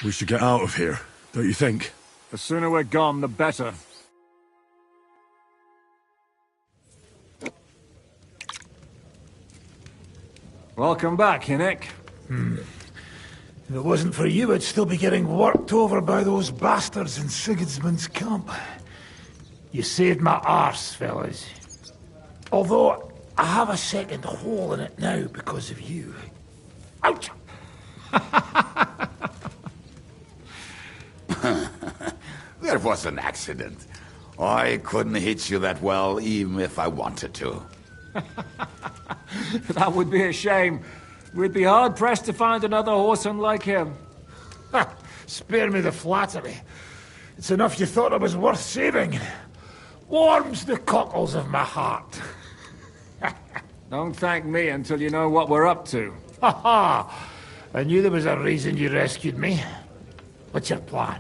We should get out of here, don't you think? The sooner we're gone, the better. Welcome back, Hinnick. If it wasn't for you, I'd still be getting worked over by those bastards in Sigismund's camp. You saved my arse, fellas. Although, I have a second hole in it now because of you. Ouch! There was an accident. I couldn't hit you that well, even if I wanted to. That would be a shame. We'd be hard-pressed to find another horseman like him. Spare me the flattery. It's enough you thought I was worth saving. Warms the cockles of my heart. Don't thank me until you know what we're up to. Ha ha! I knew there was a reason you rescued me. What's your plan?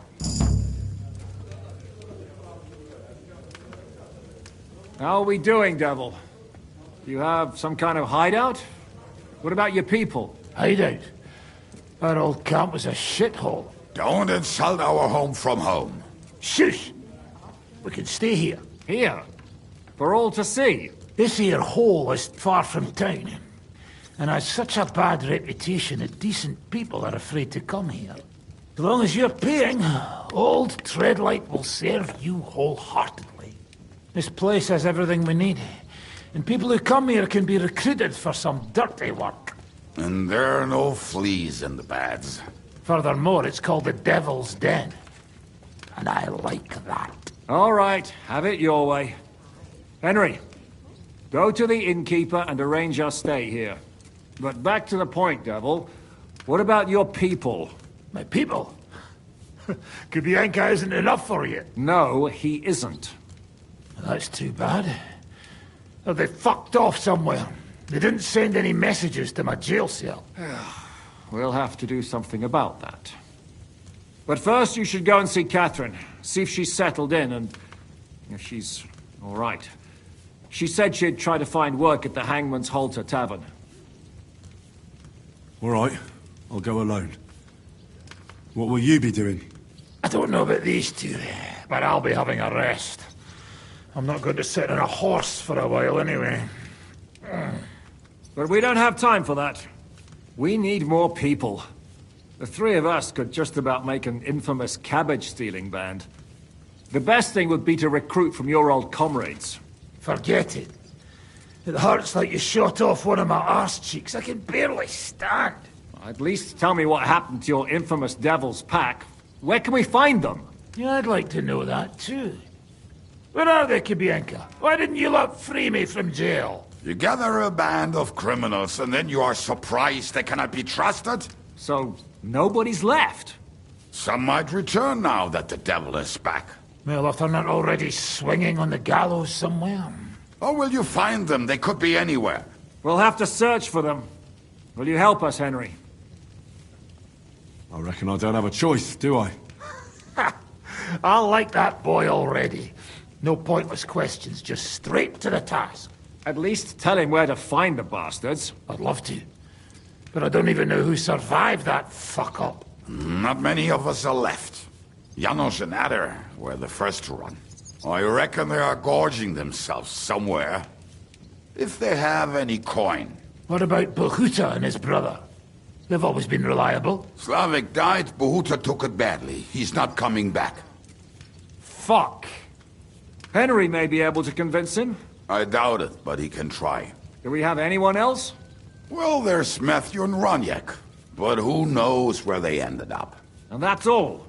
How are we doing, Devil? You have some kind of hideout? What about your people? Hideout? Our old camp was a shithole. Don't insult our home from home. Shush! We can stay here. Here? For all to see? This here hole is far from town, and has such a bad reputation that decent people are afraid to come here. As long as you're paying, old Treadlight will serve you wholeheartedly. This place has everything we need, and people who come here can be recruited for some dirty work. And there are no fleas in the beds. Furthermore, it's called the Devil's Den, and I like that. All right, have it your way. Henry, go to the innkeeper and arrange our stay here. But back to the point, Devil. What about your people? My people? Kubienka isn't enough for you. No, he isn't. That's too bad. Oh, they fucked off somewhere. They didn't send any messages to my jail cell. We'll have to do something about that. But first you should go and see Catherine. See if she's settled in and if she's all right. She said she'd try to find work at the Hangman's Halter Tavern. All right, I'll go alone. What will you be doing? I don't know about these two, but I'll be having a rest. I'm not going to sit on a horse for a while anyway. But we don't have time for that. We need more people. The three of us could just about make an infamous cabbage-stealing band. The best thing would be to recruit from your old comrades. Forget it. It hurts like you shot off one of my arse cheeks. I can barely stand. At least tell me what happened to your infamous Devil's Pack. Where can we find them? Yeah, I'd like to know that too. Where are they, Kubienka? Why didn't you lot free me from jail? You gather a band of criminals and then you are surprised they cannot be trusted? So, nobody's left? Some might return now that the devil is back. Well, if they're not already swinging on the gallows somewhere. How will you find them? They could be anywhere. We'll have to search for them. Will you help us, Henry? I reckon I don't have a choice, do I? I like that boy already. No pointless questions, just straight to the task. At least tell him where to find the bastards. I'd love to. But I don't even know who survived that fuck-up. Not many of us are left. Janos and Adder were the first to run. I reckon they are gorging themselves somewhere. If they have any coin. What about Bohuta and his brother? They've always been reliable. Slavik died, Bohuta took it badly. He's not coming back. Fuck. Henry may be able to convince him. I doubt it, but he can try. Do we have anyone else? Well, there's Matthew and Roniak. But who knows where they ended up. And that's all.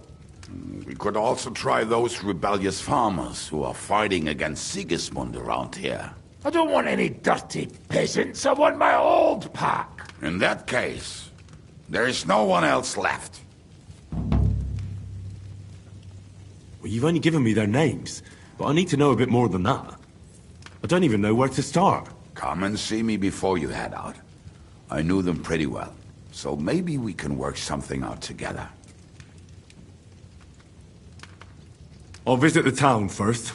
We could also try those rebellious farmers who are fighting against Sigismund around here. I don't want any dirty peasants. I want my old pack. In that case, there is no one else left. Well, you've only given me their names, but I need to know a bit more than that. I don't even know where to start. Come and see me before you head out. I knew them pretty well, so maybe we can work something out together. I'll visit the town first.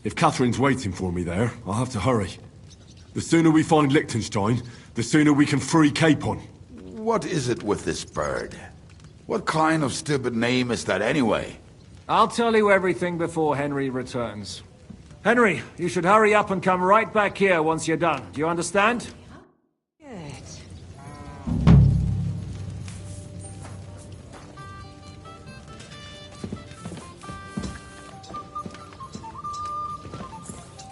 If Catherine's waiting for me there, I'll have to hurry. The sooner we find Liechtenstein, the sooner we can free Capon. What is it with this bird? What kind of stupid name is that anyway? I'll tell you everything before Henry returns. Henry, you should hurry up and come right back here once you're done. Do you understand? Good.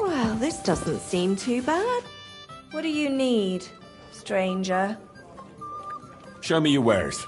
Well, this doesn't seem too bad. What do you need, stranger? Show me your wares.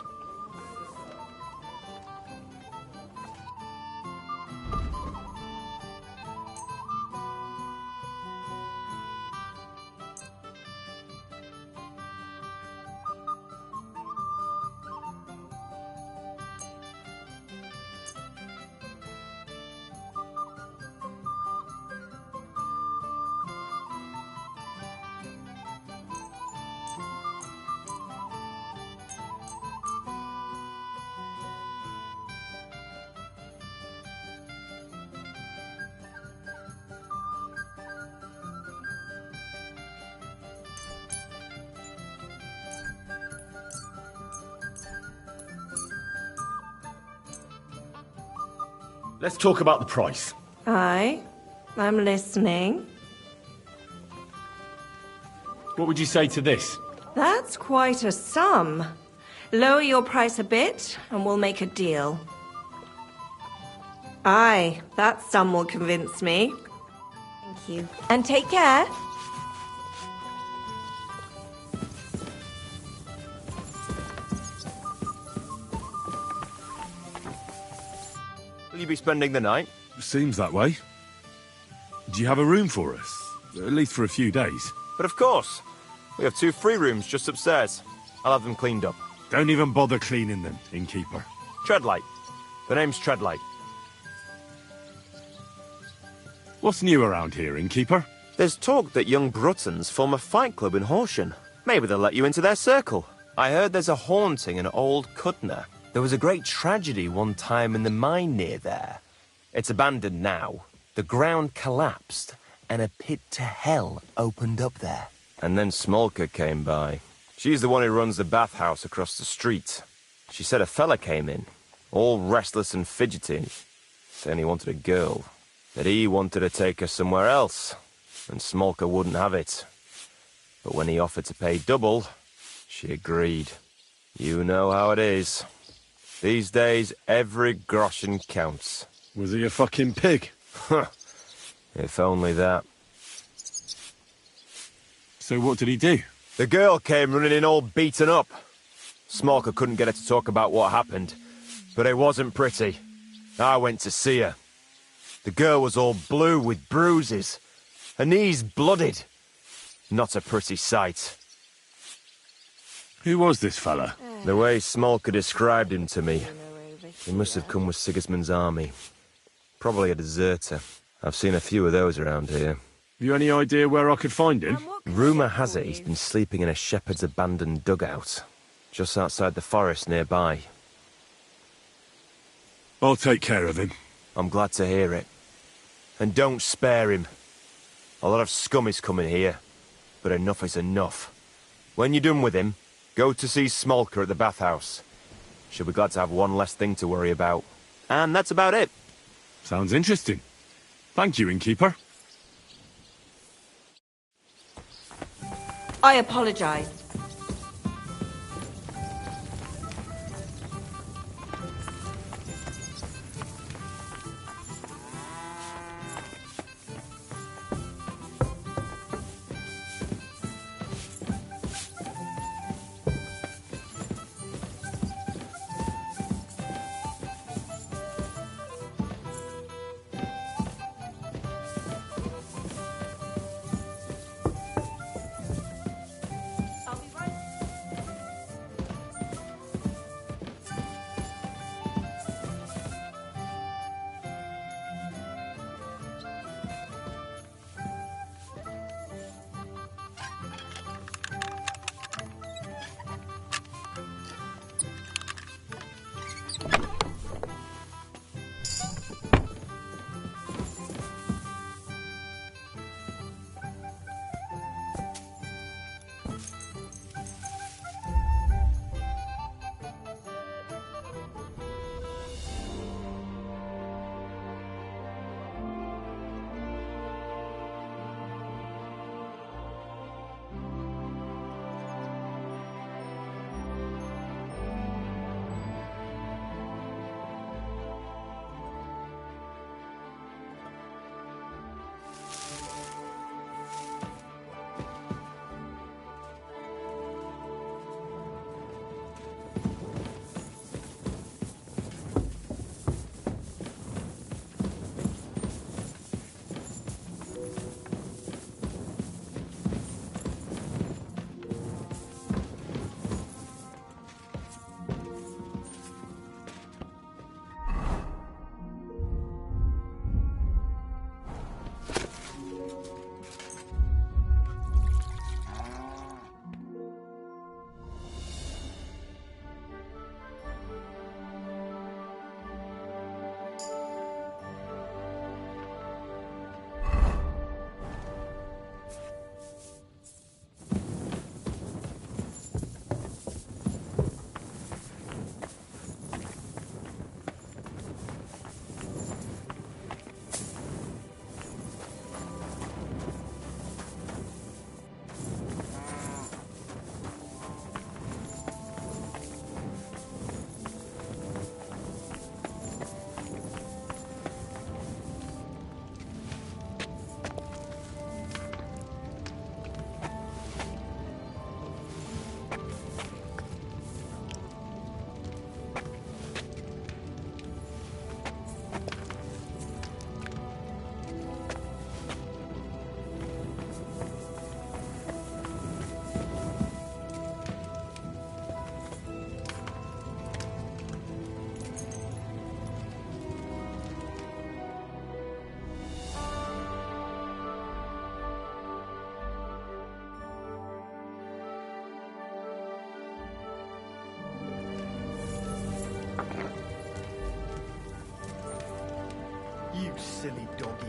Let's talk about the price. Aye, I'm listening. What would you say to this? That's quite a sum. Lower your price a bit, and we'll make a deal. Aye, that sum will convince me. Thank you. And take care. Will you be spending the night? Seems that way. Do you have a room for us? At least for a few days. But of course. We have 2 free rooms just upstairs. I'll have them cleaned up. Don't even bother cleaning them, innkeeper. Treadlight. The name's Treadlight. What's new around here, innkeeper? There's talk that young Bruttons form a fight club in Horsham. Maybe they'll let you into their circle. I heard there's a haunting in Old Cudner. There was a great tragedy one time in the mine near there. It's abandoned now. The ground collapsed, and a pit to hell opened up there. And then Smolka came by. She's the one who runs the bathhouse across the street. She said a fella came in, all restless and fidgety, saying he wanted a girl. That he wanted to take her somewhere else, and Smolka wouldn't have it. But when he offered to pay double, she agreed. You know how it is. These days, every groschen counts. Was he a fucking pig? Huh. If only that. So what did he do? The girl came running in all beaten up. Smolka couldn't get her to talk about what happened, but it wasn't pretty. I went to see her. The girl was all blue with bruises, her knees blooded. Not a pretty sight. Who was this fella? The way Smolka described him to me, he must have come with Sigismund's army. Probably a deserter. I've seen a few of those around here. Have you any idea where I could find him? Rumour has it he's been sleeping in a shepherd's abandoned dugout, just outside the forest nearby. I'll take care of him. I'm glad to hear it. And don't spare him. A lot of scum is coming here, but enough is enough. When you're done with him, go to see Smolka at the bathhouse. She'll be glad to have one less thing to worry about. And that's about it. Sounds interesting. Thank you, innkeeper. I apologize. I'll be You silly doggy.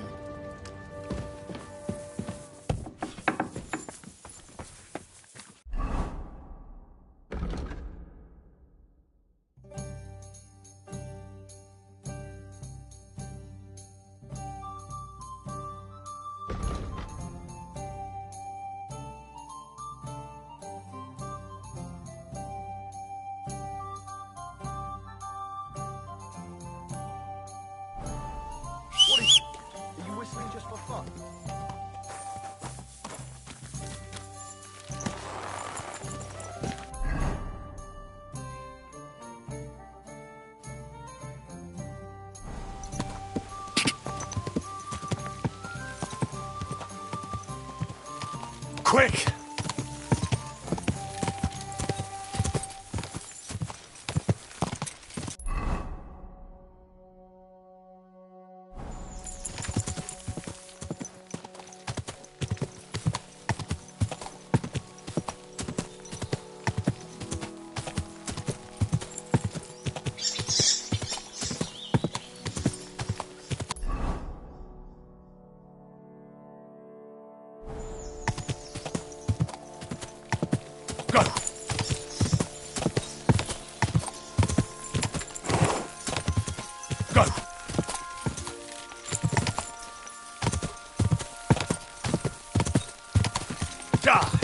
What is... Are you whistling just for fun? Quick! Go! Go! Die!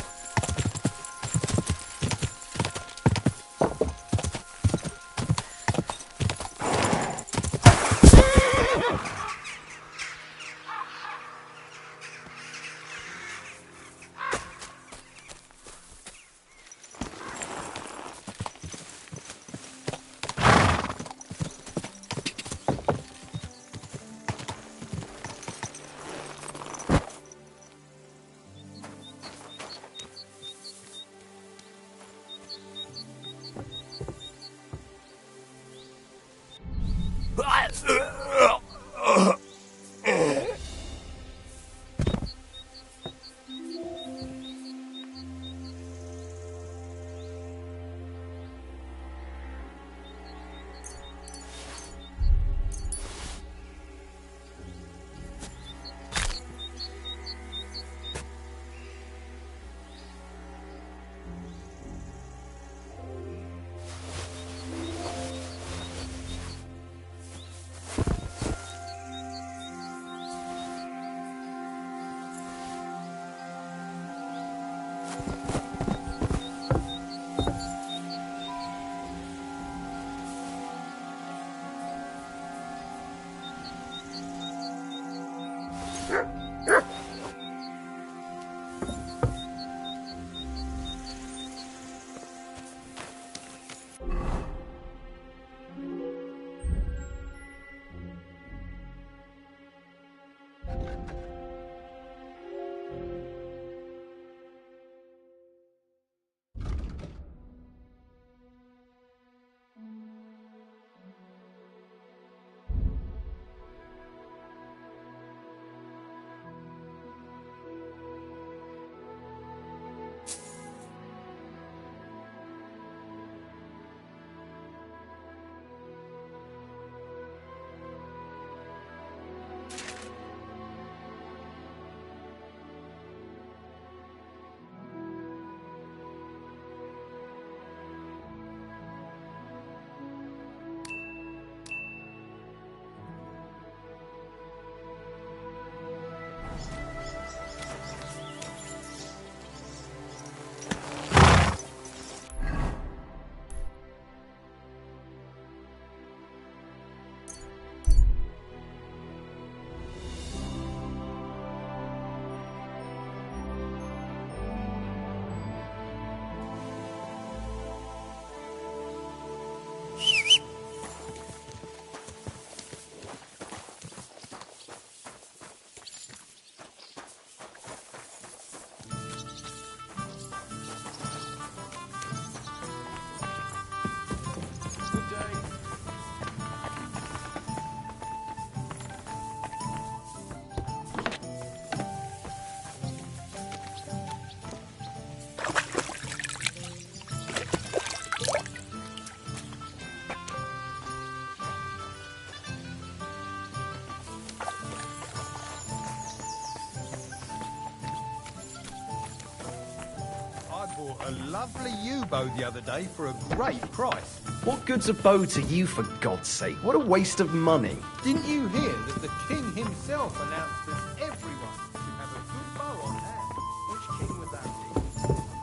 Bought a lovely U-bow the other day for a great price. What good's a bow to you, for God's sake? What a waste of money. Didn't you hear that the king himself announced that everyone should have a good bow on hand? Which king would that be?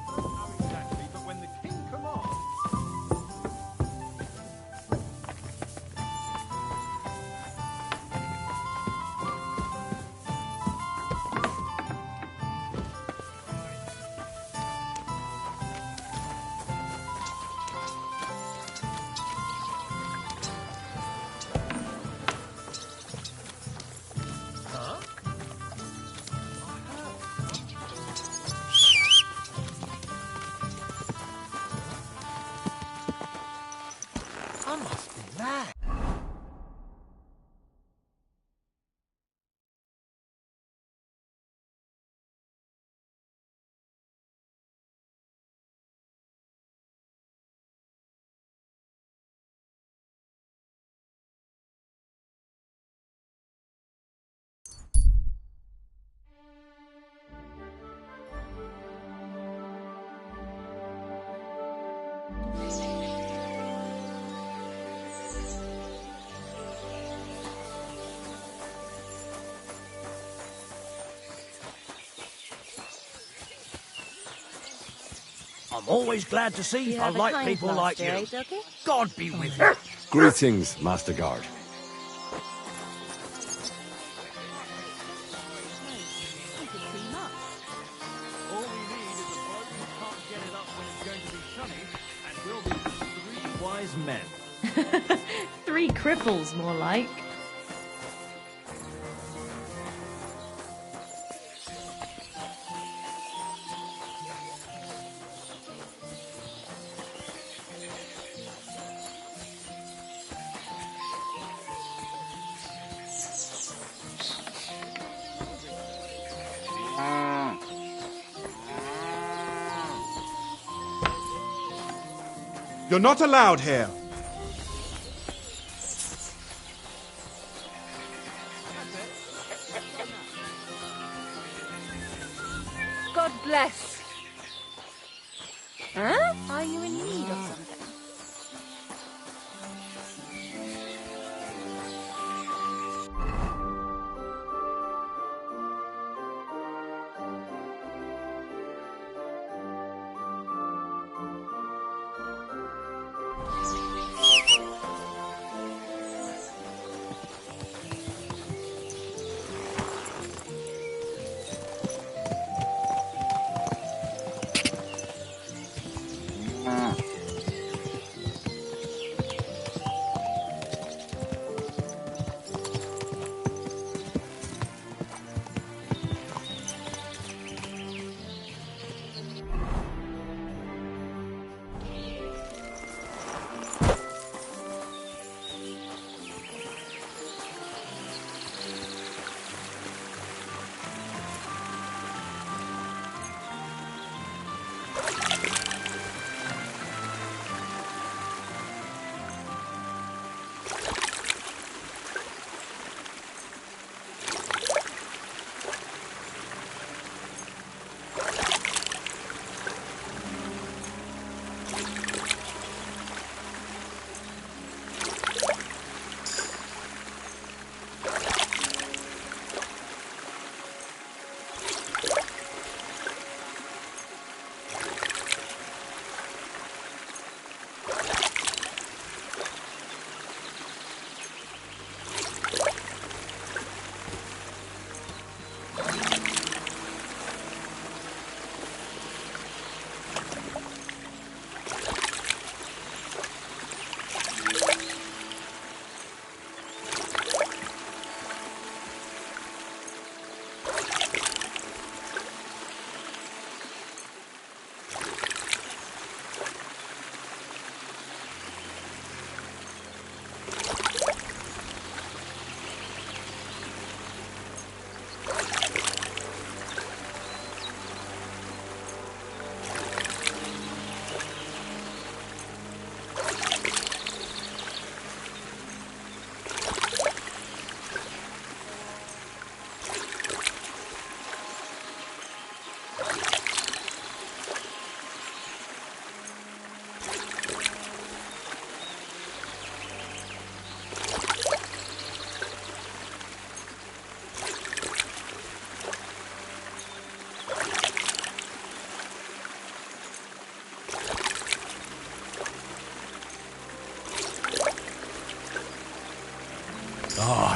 I don't know exactly, but when the king commands... I must be mad. I'm always glad to see You I have a like kind people like master, you. eh, Doggy? God be with you. Greetings, Master Guard. All we need is a boat who can't get it up when it's going to be sunny, and we'll be 3 wise men. 3 cripples, more like. You're not allowed here. God bless. Huh? Are you in need of something?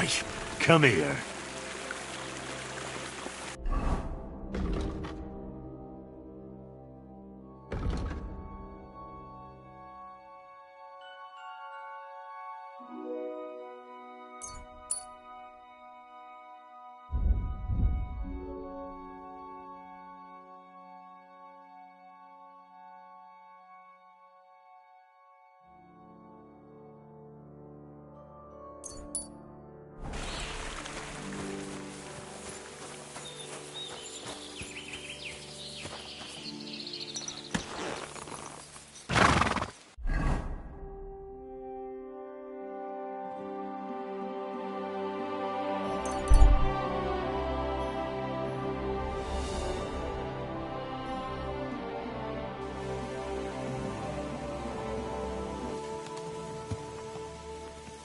Right, come here.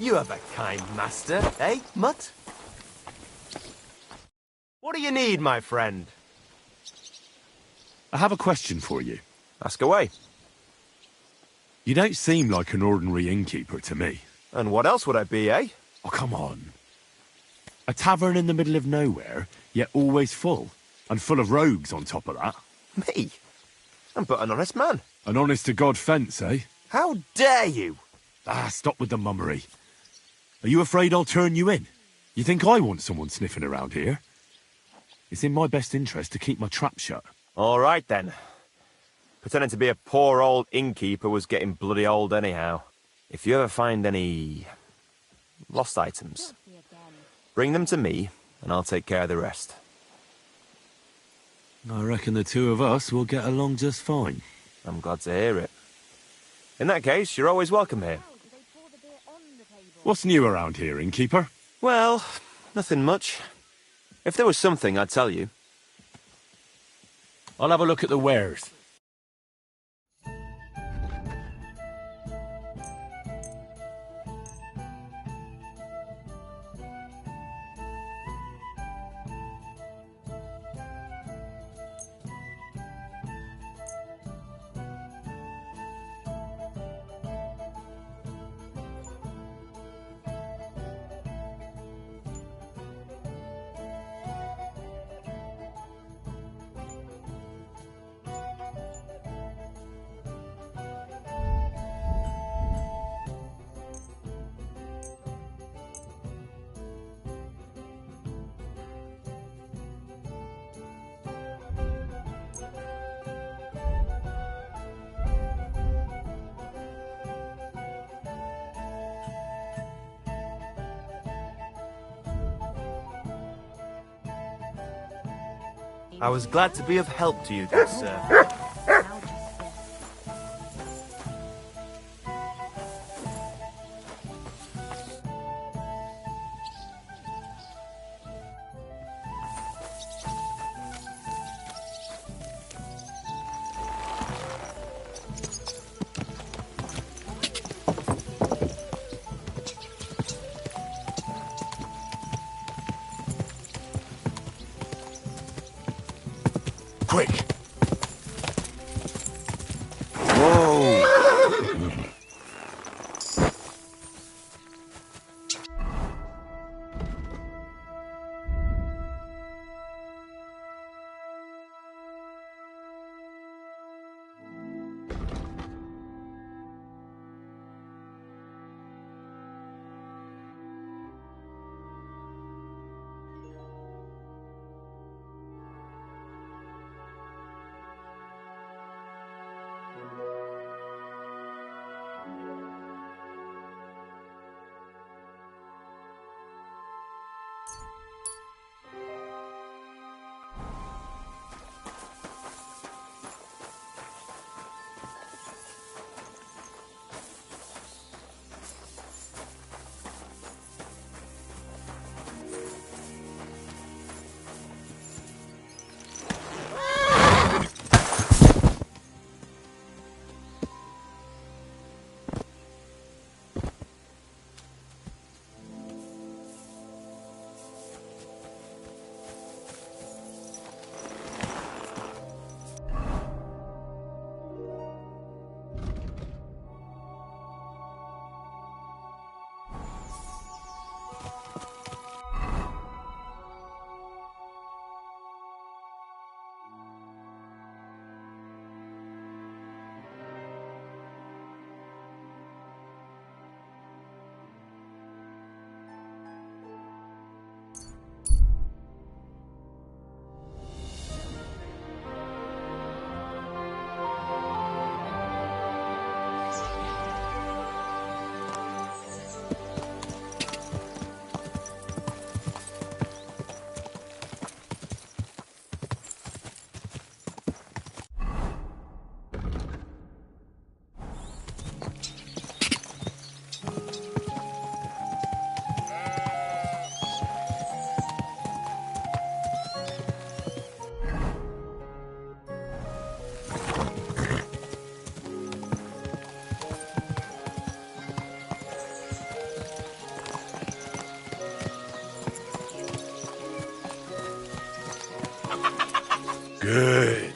You have a kind master, eh, Mutt? What do you need, my friend? I have a question for you. Ask away. You don't seem like an ordinary innkeeper to me. And what else would I be, eh? Oh, come on. A tavern in the middle of nowhere, yet always full. And full of rogues on top of that. Me? I'm but an honest man. An honest-to-God fence, eh? How dare you? Ah, stop with the mummery. Are you afraid I'll turn you in? You think I want someone sniffing around here? It's in my best interest to keep my trap shut. All right, then. Pretending to be a poor old innkeeper was getting bloody old anyhow. If you ever find any lost items, bring them to me, and I'll take care of the rest. I reckon the two of us will get along just fine. I'm glad to hear it. In that case, you're always welcome here. What's new around here, innkeeper? Well, nothing much. If there was something, I'd tell you. I'll have a look at the wares. I was glad to be of help to you, good sir. Quick! Good.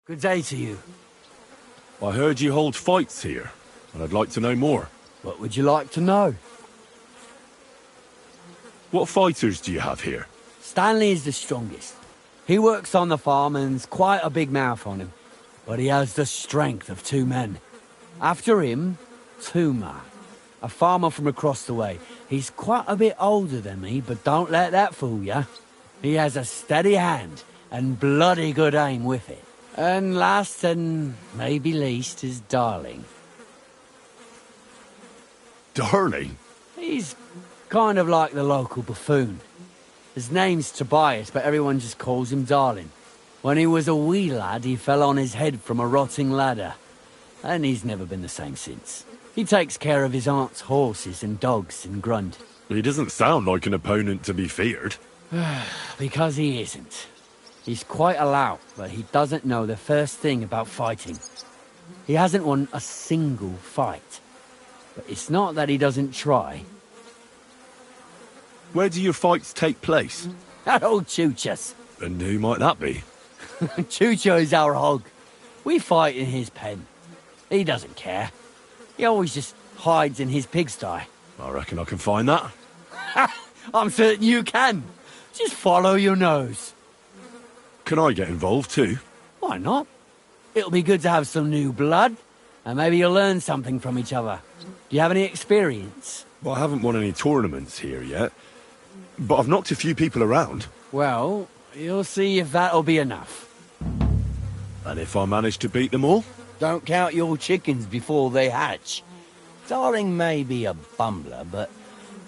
Good day to you. I heard you hold fights here, and I'd like to know more. What would you like to know? What fighters do you have here? Stanley is the strongest. He works on the farm and's quite a big mouth on him. But he has the strength of 2 men. After him, Tuma, a farmer from across the way. He's quite a bit older than me, but don't let that fool ya. He has a steady hand and bloody good aim with it. And last and maybe least is Darling. Darling? He's kind of like the local buffoon. His name's Tobias, but everyone just calls him Darling. When he was a wee lad, he fell on his head from a rotting ladder. And he's never been the same since. He takes care of his aunt's horses and dogs in Grund. He doesn't sound like an opponent to be feared. Because he isn't. He's quite a lout, but he doesn't know the first thing about fighting. He hasn't won a single fight. But it's not that he doesn't try. Where do your fights take place? At old Chucha's. And who might that be? Chucho is our hog. We fight in his pen. He doesn't care. He always just hides in his pigsty. I reckon I can find that. I'm certain you can. Just follow your nose. Can I get involved too? Why not? It'll be good to have some new blood, and maybe you'll learn something from each other. Do you have any experience? Well, I haven't won any tournaments here yet, but I've knocked a few people around. Well, you'll see if that'll be enough. And if I manage to beat them all? Don't count your chickens before they hatch. Darling may be a bumbler, but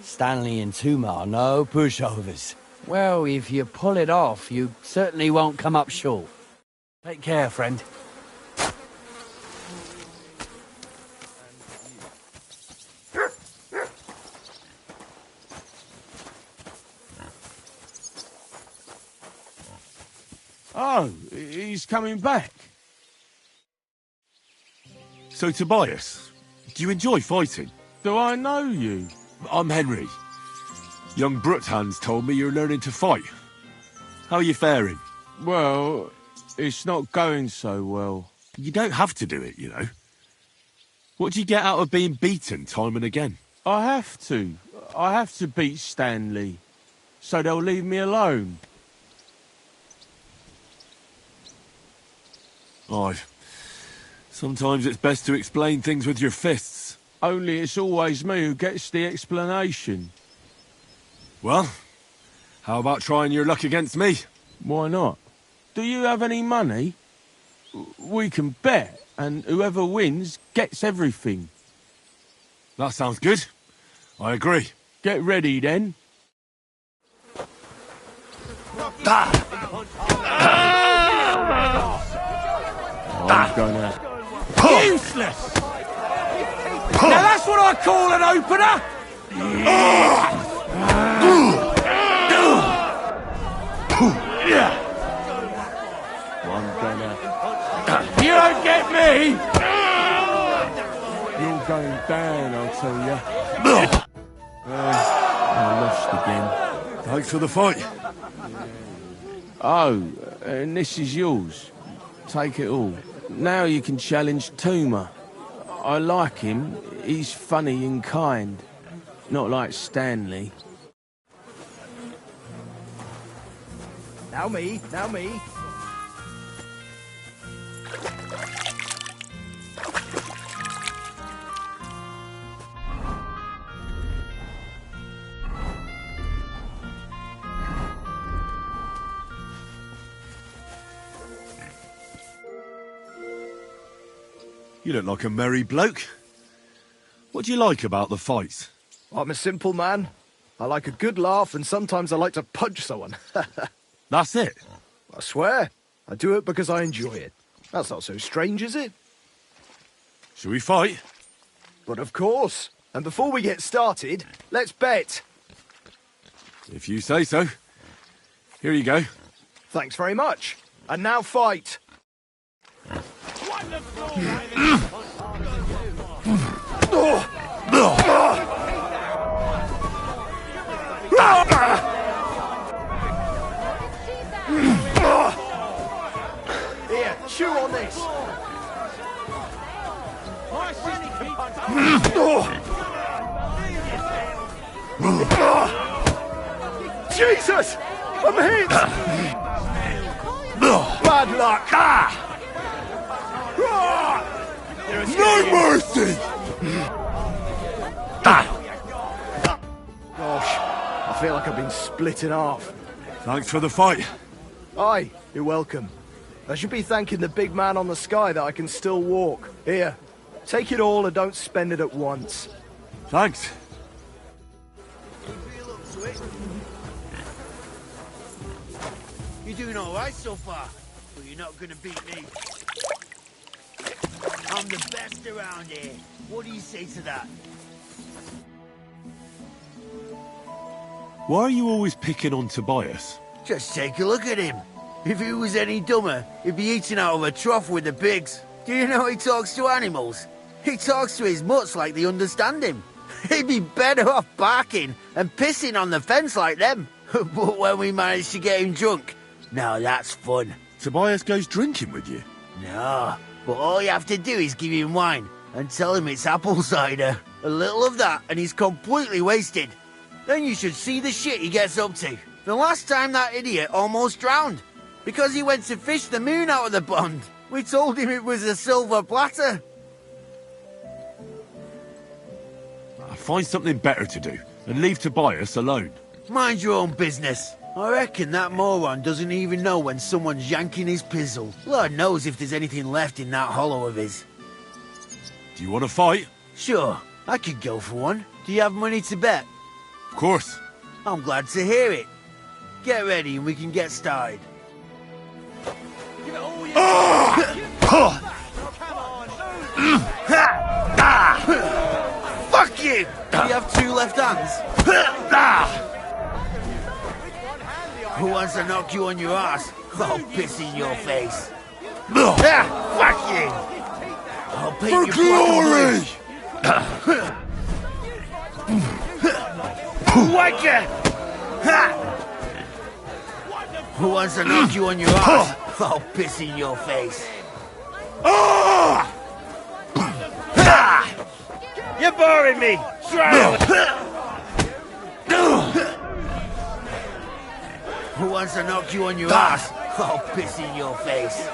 Stanley and Tuma are no pushovers. Well, if you pull it off, you certainly won't come up short. Take care, friend. Oh, he's coming back. So, Tobias, do you enjoy fighting? Do I know you? I'm Henry. Young Bruthans told me you're learning to fight. How are you faring? Well, it's not going so well. You don't have to do it, you know. What do you get out of being beaten time and again? I have to. I have to beat Stanley, so they'll leave me alone. Aye. Sometimes it's best to explain things with your fists. Only it's always me who gets the explanation. Well, how about trying your luck against me? Why not? Do you have any money? We can bet, and whoever wins gets everything. That sounds good. I agree. Get ready, then. I'm gonna... Useless! Now that's what I call an opener! I'm gonna... You don't get me! You're going down, I'll tell you. I lost again. Thanks for the fight. Oh, and this is yours. Take it all. Now you can challenge Tuma. I like him. He's funny and kind. Not like Stanley. Now me, now me. You look like a merry bloke. What do you like about the fights? I'm a simple man. I like a good laugh, and sometimes I like to punch someone. That's it? I swear. I do it because I enjoy it. That's not so strange, is it? Shall we fight? But of course. And before we get started, let's bet. If you say so. Here you go. Thanks very much. And now fight. Jesus! I'm hit! Bad luck! No mercy! Gosh, I feel like I've been split in half. Thanks for the fight. Aye, you're welcome. I should be thanking the big man on the sky that I can still walk. Here, take it all and don't spend it at once. Thanks. You're doing all right so far, but you're not gonna beat me. I'm the best around here. What do you say to that? Why are you always picking on Tobias? Just take a look at him. If he was any dumber, he'd be eating out of a trough with the pigs. Do you know he talks to animals? He talks to his mutts like they understand him. He'd be better off barking and pissing on the fence like them. But when we managed to get him drunk, now that's fun. Tobias goes drinking with you? No, but all you have to do is give him wine and tell him it's apple cider. A little of that and he's completely wasted. Then you should see the shit he gets up to. The last time that idiot almost drowned because he went to fish the moon out of the pond. We told him it was a silver platter. Find something better to do and leave Tobias alone. Mind your own business. I reckon that moron doesn't even know when someone's yanking his pizzle. Lord knows if there's anything left in that hollow of his. Do you want to fight? Sure, I could go for one. Do you have money to bet? Of course. I'm glad to hear it. Get ready and we can get started. Fuck you! Do you have two left hands? Who wants to knock you on your ass? I'll piss in your face. Fuck you! I'll paint For you glory! Whack ya! Who wants to knock you on your ass? I'll piss in your face. You're boring me! Who wants to knock you on your ass? I'll piss in your face.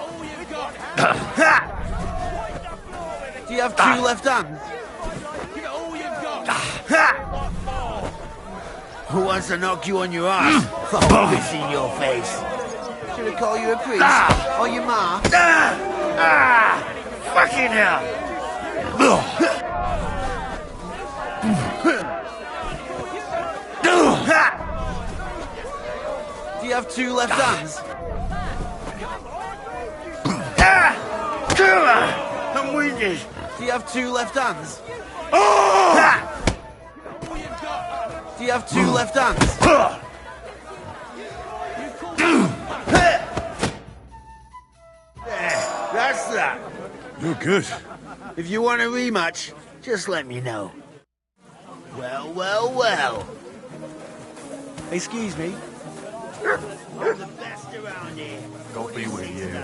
Do you have two left hands? Who wants to knock you on your ass? I'll piss in your face. Should I call you a priest? Or your ma? Fucking hell! Do you have two left hands? I'm winded. Do you have two left hands? Do you have two left hands? That's that. You're good. If you want a rematch, just let me know. Well, well, well. Excuse me. I'm the best around here. Got me with you.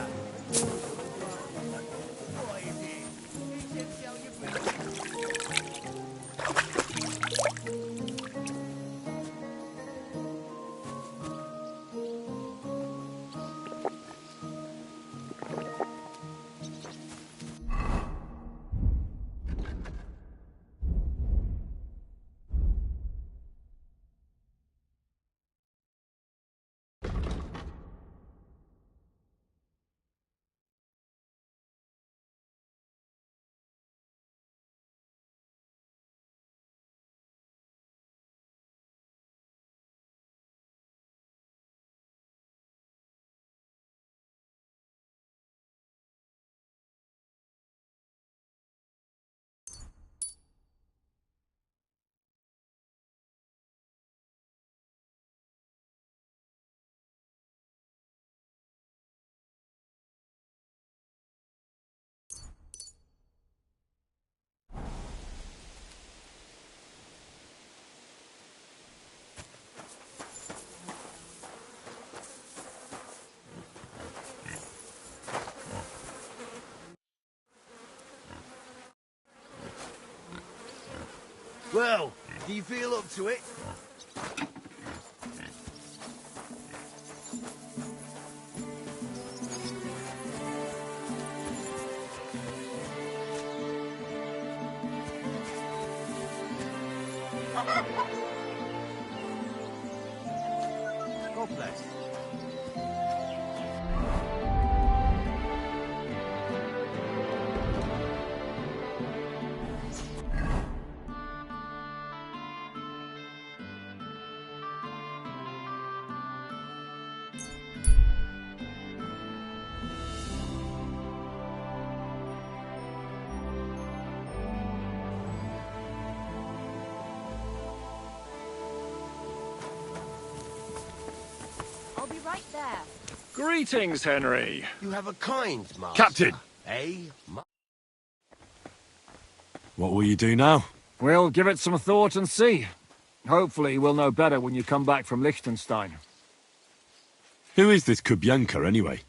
Well, do you feel up to it? God bless. I'll be right there. Greetings, Henry. You have a kind master. Captain! Eh? What will you do now? We'll give it some thought and see. Hopefully we'll know better when you come back from Liechtenstein. Who is this Kubyanka, anyway?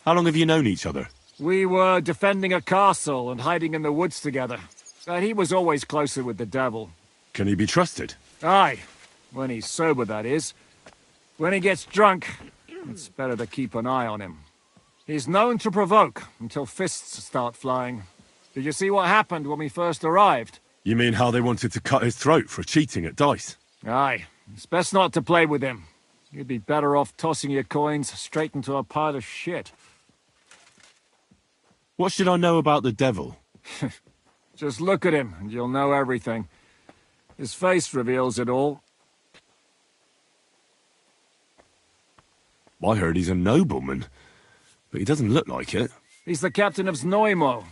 How long have you known each other? We were defending a castle and hiding in the woods together. But he was always closer with the devil. Can he be trusted? Aye. When he's sober, that is. When he gets drunk, it's better to keep an eye on him. He's known to provoke until fists start flying. Did you see what happened when we first arrived? You mean how they wanted to cut his throat for cheating at dice? Aye. It's best not to play with him. You'd be better off tossing your coins straight into a pile of shit. What should I know about the devil? Just look at him and you'll know everything. His face reveals it all. I heard he's a nobleman, but he doesn't look like it. He's the captain of Znojmo,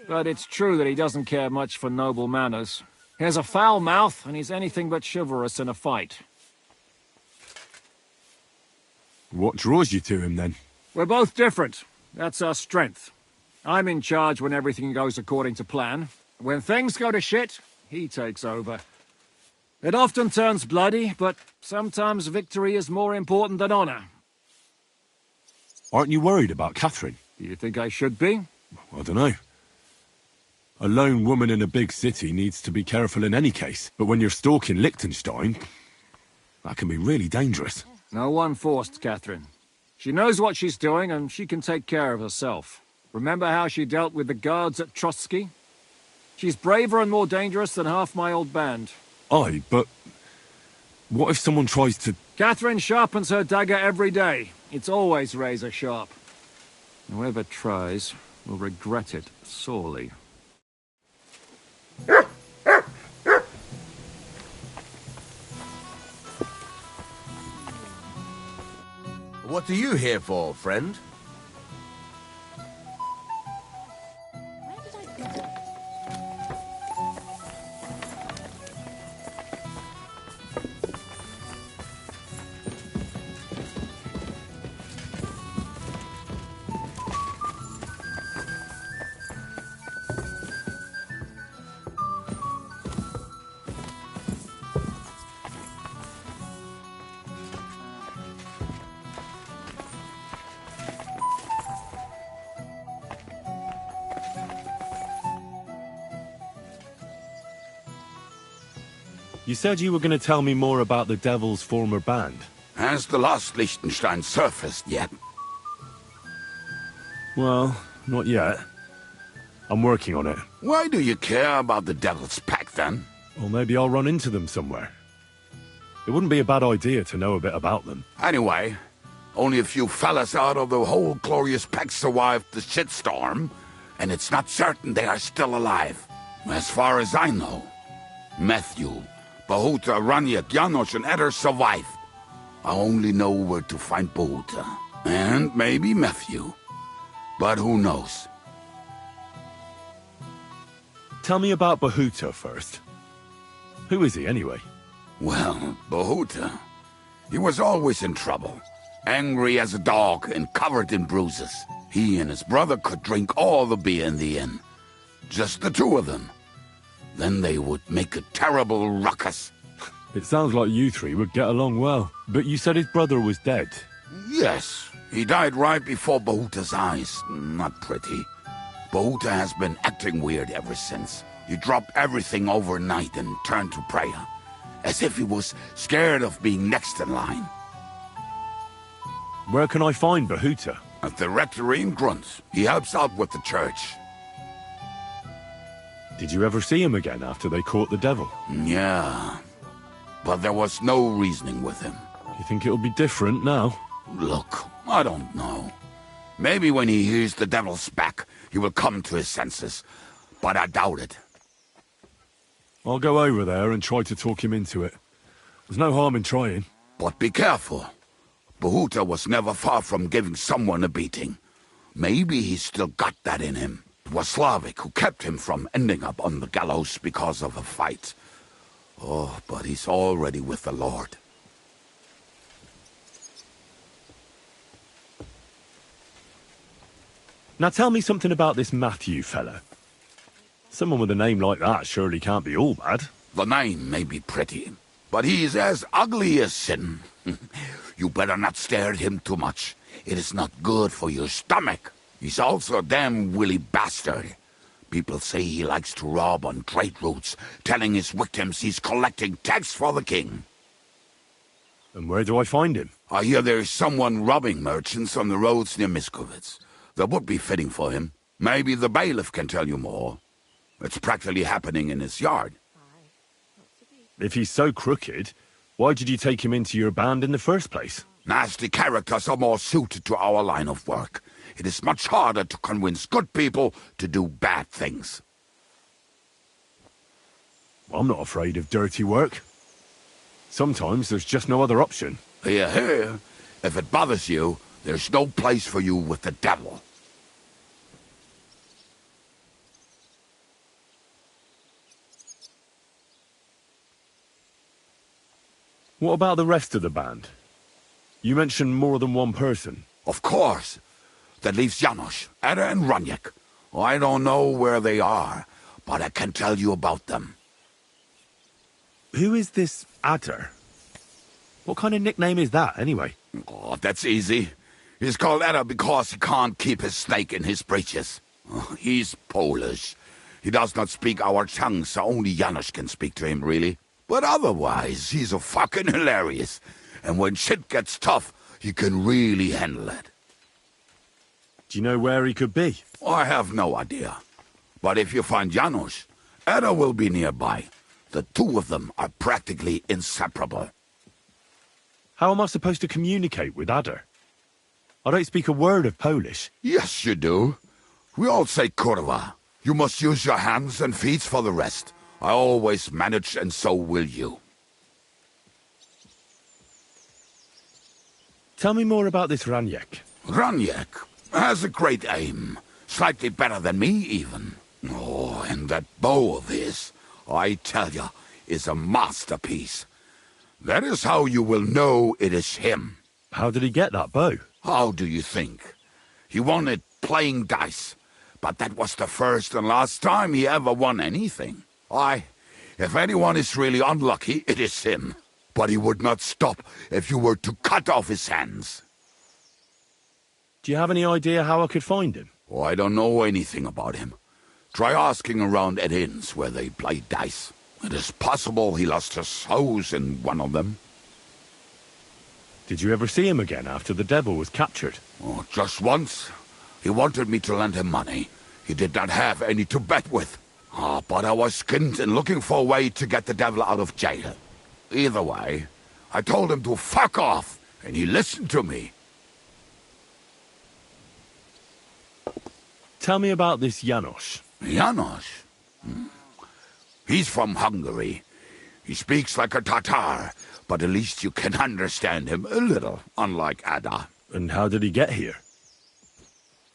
but it's true that he doesn't care much for noble manners. He has a foul mouth, and he's anything but chivalrous in a fight. What draws you to him, then? We're both different. That's our strength. I'm in charge when everything goes according to plan. When things go to shit, he takes over. It often turns bloody, but sometimes victory is more important than honor. Aren't you worried about Catherine? Do you think I should be? I don't know. A lone woman in a big city needs to be careful in any case. But when you're stalking Liechtenstein, that can be really dangerous. No one forced Catherine. She knows what she's doing, and she can take care of herself. Remember how she dealt with the guards at Trotsky? She's braver and more dangerous than half my old band. Aye, but what if someone tries to... Catherine sharpens her dagger every day. It's always razor sharp. Whoever tries will regret it sorely. What are you here for, friend? Where did I go? You said you were going to tell me more about the Devil's former band. Has the lost Liechtenstein surfaced yet? Well, not yet. I'm working on it. Why do you care about the Devil's Pack, then? Or maybe I'll run into them somewhere. It wouldn't be a bad idea to know a bit about them. Anyway, only a few fellas out of the whole glorious pack survived the shitstorm, and it's not certain they are still alive. As far as I know, Matthew, Bahuta, Raniak, Janos, and Eder survived. I only know where to find Bahuta. And maybe Matthew. But who knows? Tell me about Bahuta first. Who is he, anyway? Well, Bahuta, he was always in trouble. Angry as a dog and covered in bruises. He and his brother could drink all the beer in the inn. Just the two of them. Then they would make a terrible ruckus. It sounds like you three would get along well. But you said his brother was dead. Yes, he died right before Bahuta's eyes. Not pretty. Bahuta has been acting weird ever since. He dropped everything overnight and turned to prayer. As if he was scared of being next in line. Where can I find Bahuta? At the rectory in Grunt. He helps out with the church. Did you ever see him again after they caught the devil? Yeah, but there was no reasoning with him. You think it'll be different now? Look, I don't know. Maybe when he hears the devil's back, he will come to his senses, but I doubt it. I'll go over there and try to talk him into it. There's no harm in trying. But be careful. Bahuta was never far from giving someone a beating. Maybe he's still got that in him. It was Slavic who kept him from ending up on the gallows because of a fight. Oh, but he's already with the Lord. Now tell me something about this Matthew fella. Someone with a name like that surely can't be all bad. The name may be pretty, but he's as ugly as sin. You better not stare at him too much. It is not good for your stomach. He's also a damn willy bastard. People say he likes to rob on trade routes, telling his victims he's collecting tax for the king. And where do I find him? I hear there is someone robbing merchants on the roads near Miskovitz. That would be fitting for him. Maybe the bailiff can tell you more. It's practically happening in his yard. If he's so crooked, why did you take him into your band in the first place? Nasty characters are more suited to our line of work. It is much harder to convince good people to do bad things. I'm not afraid of dirty work. Sometimes there's just no other option. Hear, hear. If it bothers you, there's no place for you with the devil. What about the rest of the band? You mentioned more than one person. Of course. That leaves Janos, Ada and Raniek. I don't know where they are, but I can tell you about them. Who is this Adder? What kind of nickname is that, anyway? Oh, that's easy. He's called Ada because he can't keep his snake in his breeches. He's Polish. He does not speak our tongue, so only Janos can speak to him, really. But otherwise, he's a fucking hilarious. And when shit gets tough, he can really handle it. Do you know where he could be? I have no idea. But if you find Janos, Ada will be nearby. The two of them are practically inseparable. How am I supposed to communicate with Adder? I don't speak a word of Polish. Yes, you do. We all say kurwa. You must use your hands and feet for the rest. I always manage, and so will you. Tell me more about this Raniek. Raniek has a great aim. Slightly better than me, even. Oh, and that bow of his, I tell you, is a masterpiece. That is how you will know it is him. How did he get that bow? How do you think? He won it playing dice. But that was the first and last time he ever won anything. If anyone is really unlucky, it is him. But he would not stop if you were to cut off his hands. Do you have any idea how I could find him? Oh, I don't know anything about him. Try asking around at inns where they play dice. It is possible he lost his hose in one of them. Did you ever see him again after the devil was captured? Oh, just once. He wanted me to lend him money. He did not have any to bet with. But I was skinned and looking for a way to get the devil out of jail. Either way, I told him to fuck off, and he listened to me. Tell me about this Janos. Janos? He's from Hungary. He speaks like a Tatar, but at least you can understand him a little, unlike Ada. And how did he get here?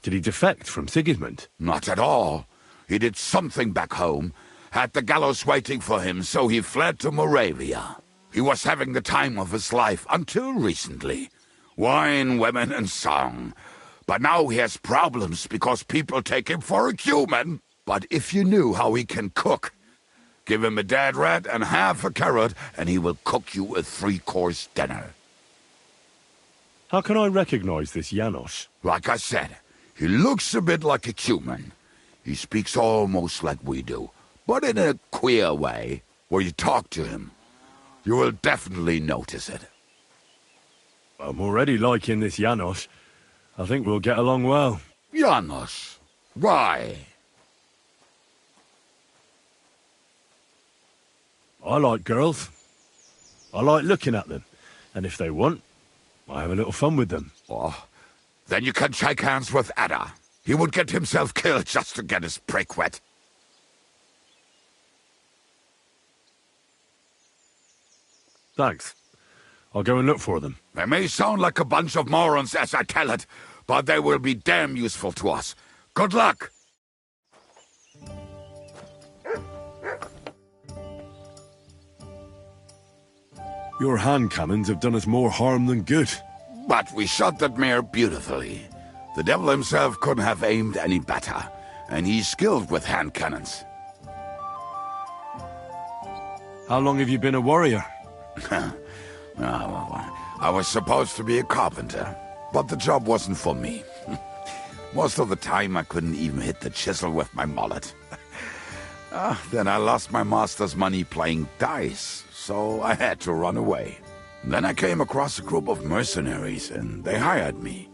Did he defect from Sigismund? Not at all. He did something back home, had the gallows waiting for him, so he fled to Moravia. He was having the time of his life until recently. Wine, women, and song. But now he has problems because people take him for a human. But if you knew how he can cook, give him a dead rat and half a carrot, and he will cook you a 3-course dinner. How can I recognize this Janos? Like I said, he looks a bit like a human. He speaks almost like we do, but in a queer way, where you talk to him. You will definitely notice it. I'm already liking this Janos. I think we'll get along well. Janos? Why? I like girls. I like looking at them. And if they want, I have a little fun with them. Oh, then you can shake hands with Ada. He would get himself killed just to get his prick wet. Thanks. I'll go and look for them. They may sound like a bunch of morons as I tell it, but they will be damn useful to us. Good luck! Your hand cannons have done us more harm than good. But we shot that mare beautifully. The devil himself couldn't have aimed any better, and he's skilled with hand cannons. How long have you been a warrior? I was supposed to be a carpenter, but the job wasn't for me. Most of the time I couldn't even hit the chisel with my mallet. Then I lost my master's money playing dice, so I had to run away. Then I came across a group of mercenaries, and they hired me.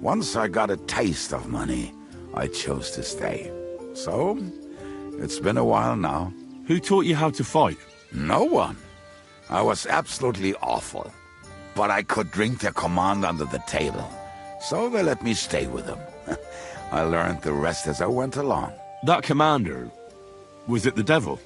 Once I got a taste of money, I chose to stay. So, it's been a while now. Who taught you how to fight? No one. I was absolutely awful. But I could drink their command under the table. So they let me stay with them. I learned the rest as I went along. That commander, was it the devil?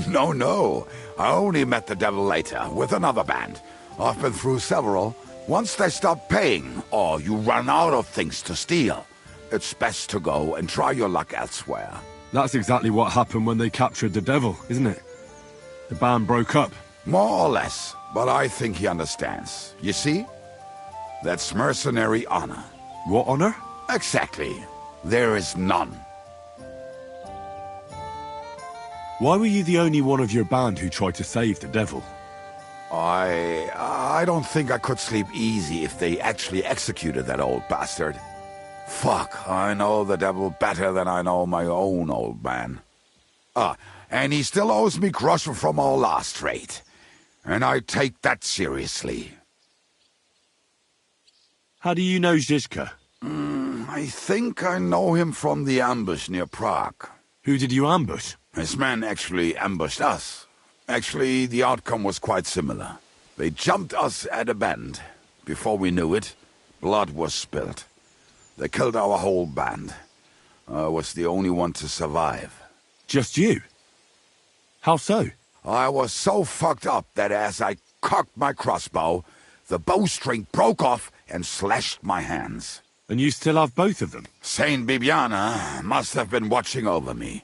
No. I only met the devil later, with another band. I've been through several. Once they stop paying, or you run out of things to steal, it's best to go and try your luck elsewhere. That's exactly what happened when they captured the devil, isn't it? The band broke up. More or less, but I think he understands. You see? That's mercenary honor. What honor? Exactly. There is none. Why were you the only one of your band who tried to save the devil? I don't think I could sleep easy if they actually executed that old bastard. Fuck, I know the devil better than I know my own old man. And he still owes me groschen from our last trade. And I take that seriously. How do you know Zizka? I think I know him from the ambush near Prague. Who did you ambush? His men actually ambushed us. Actually, the outcome was quite similar. They jumped us at a bend. Before we knew it, blood was spilled. They killed our whole band. I was the only one to survive. Just you? How so? I was so fucked up that as I cocked my crossbow, the bowstring broke off and slashed my hands. And you still have both of them? Saint Bibiana must have been watching over me.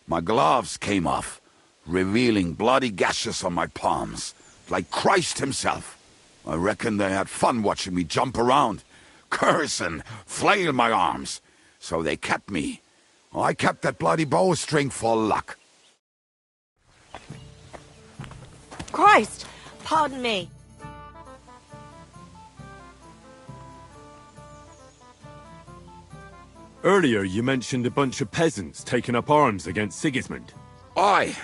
My gloves came off, revealing bloody gashes on my palms, like Christ himself. I reckon they had fun watching me jump around, curse and flail my arms. So they kept me. I kept that bloody bowstring for luck. Christ! Pardon me. Earlier you mentioned a bunch of peasants taking up arms against Sigismund. Aye,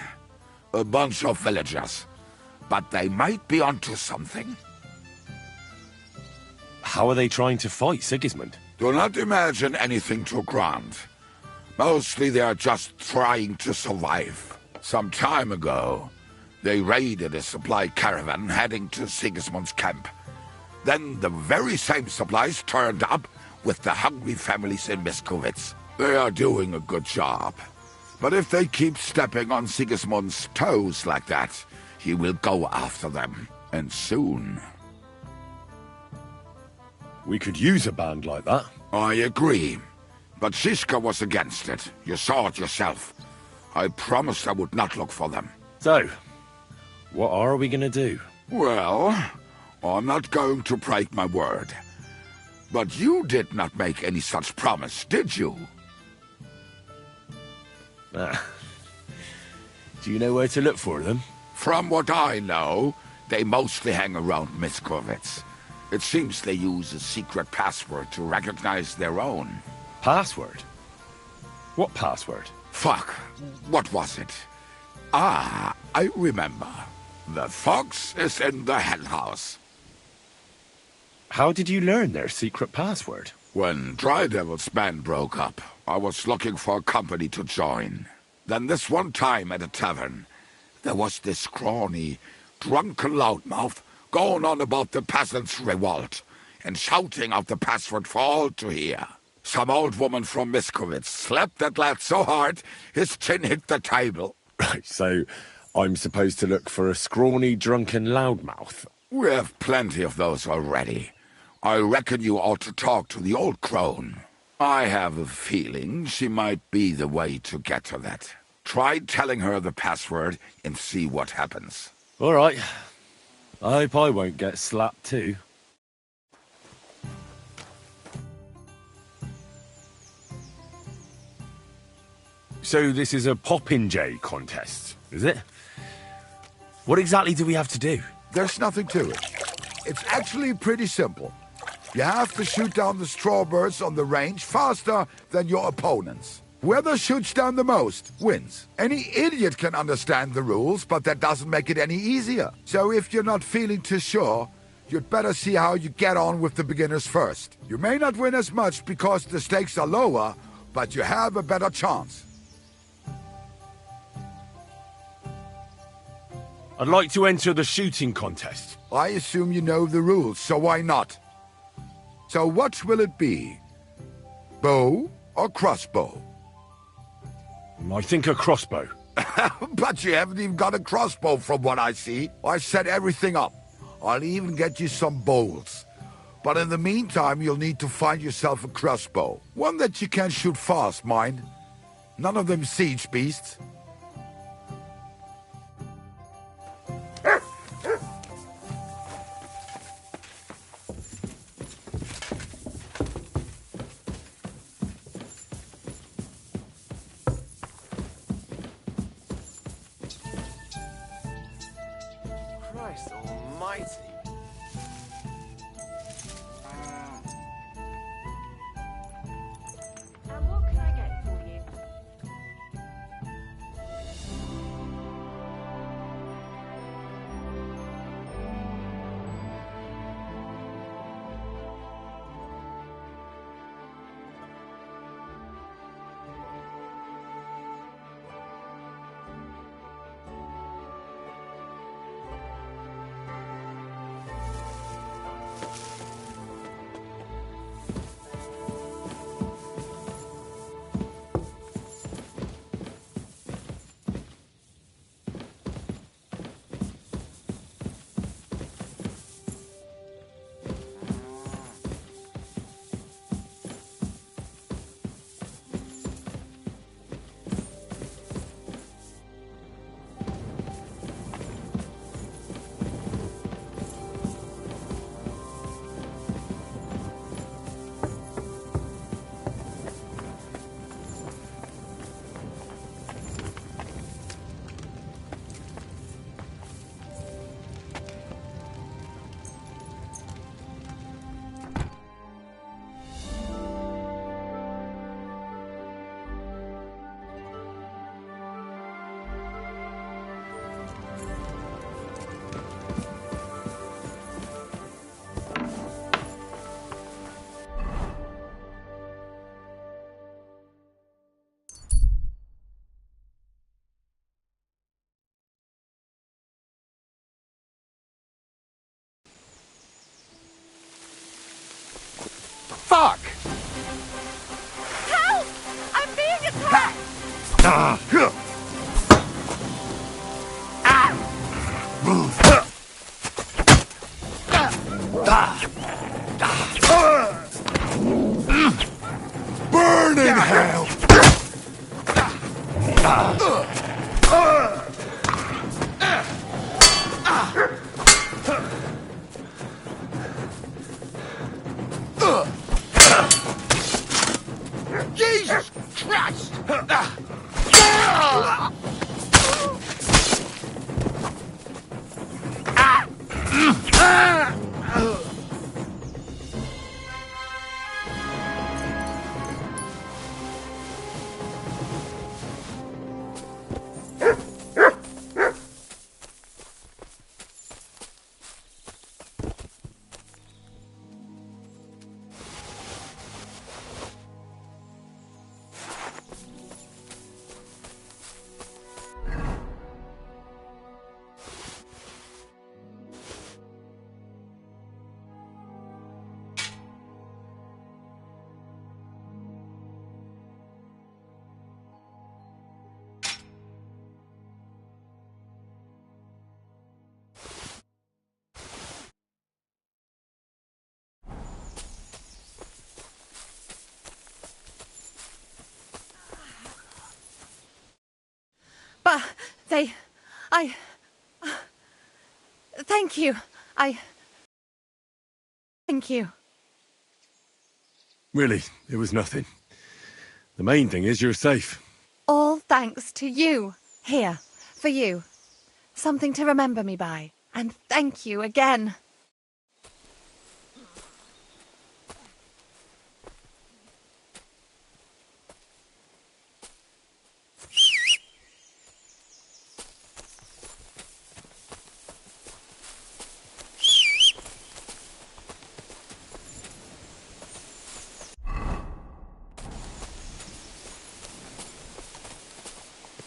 a bunch of villagers. But they might be onto something. How are they trying to fight Sigismund? Do not imagine anything too grand. Mostly they are just trying to survive. Some time ago, they raided a supply caravan heading to Sigismund's camp. Then the very same supplies turned up with the hungry families in Miskovitz. They are doing a good job. But if they keep stepping on Sigismund's toes like that, he will go after them, and soon. We could use a band like that. I agree. But Zizka was against it. You saw it yourself. I promised I would not look for them. So, what are we gonna do? Well, I'm not going to break my word. But you did not make any such promise, did you? Do you know where to look for them? From what I know, they mostly hang around Miskovitz. It seems they use a secret password to recognize their own. Password? What password? Fuck. What was it? Ah, I remember. The fox is in the henhouse. How did you learn their secret password? When Dry Devil's band broke up, I was looking for a company to join. Then this one time at a tavern, there was this scrawny, Drunken loudmouth, going on about the peasants' revolt, and shouting out the password for all to hear. Some old woman from Miskowitz slapped that lad so hard, his chin hit the table. Right, so I'm supposed to look for a scrawny, drunken loudmouth? We have plenty of those already. I reckon you ought to talk to the old crone. I have a feeling she might be the way to get to that. Try telling her the password and see what happens. All right. I hope I won't get slapped too. So this is a Popinjay contest, is it? What exactly do we have to do? There's nothing to it. It's actually pretty simple. You have to shoot down the strawbirds on the range faster than your opponents. Whoever shoots down the most wins. Any idiot can understand the rules, but that doesn't make it any easier. So if you're not feeling too sure, you'd better see how you get on with the beginners first. You may not win as much because the stakes are lower, but you have a better chance. I'd like to enter the shooting contest. I assume you know the rules, so why not? So what will it be? Bow or crossbow? I think a crossbow. But you haven't even got a crossbow from what I see. I set everything up. I'll even get you some bowls. But in the meantime, you'll need to find yourself a crossbow. One that you can shoot fast, mind. None of them siege beasts. Christ almighty. And what can I get for you? Fuck! Help! I'm being attacked! Burn in hell! Jesus Christ! Thank you. Thank you. Really, it was nothing. The main thing is you're safe. All thanks to you. Here, for you. Something to remember me by. And thank you again.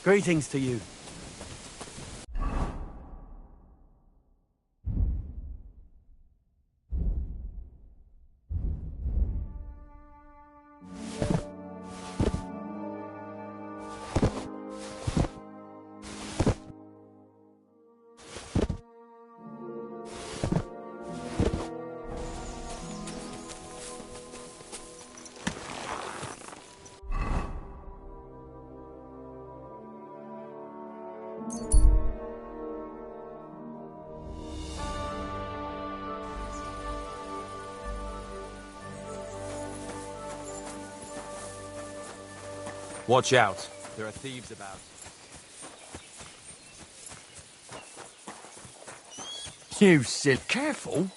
Greetings to you. Watch out. There are thieves about. You silly. Careful.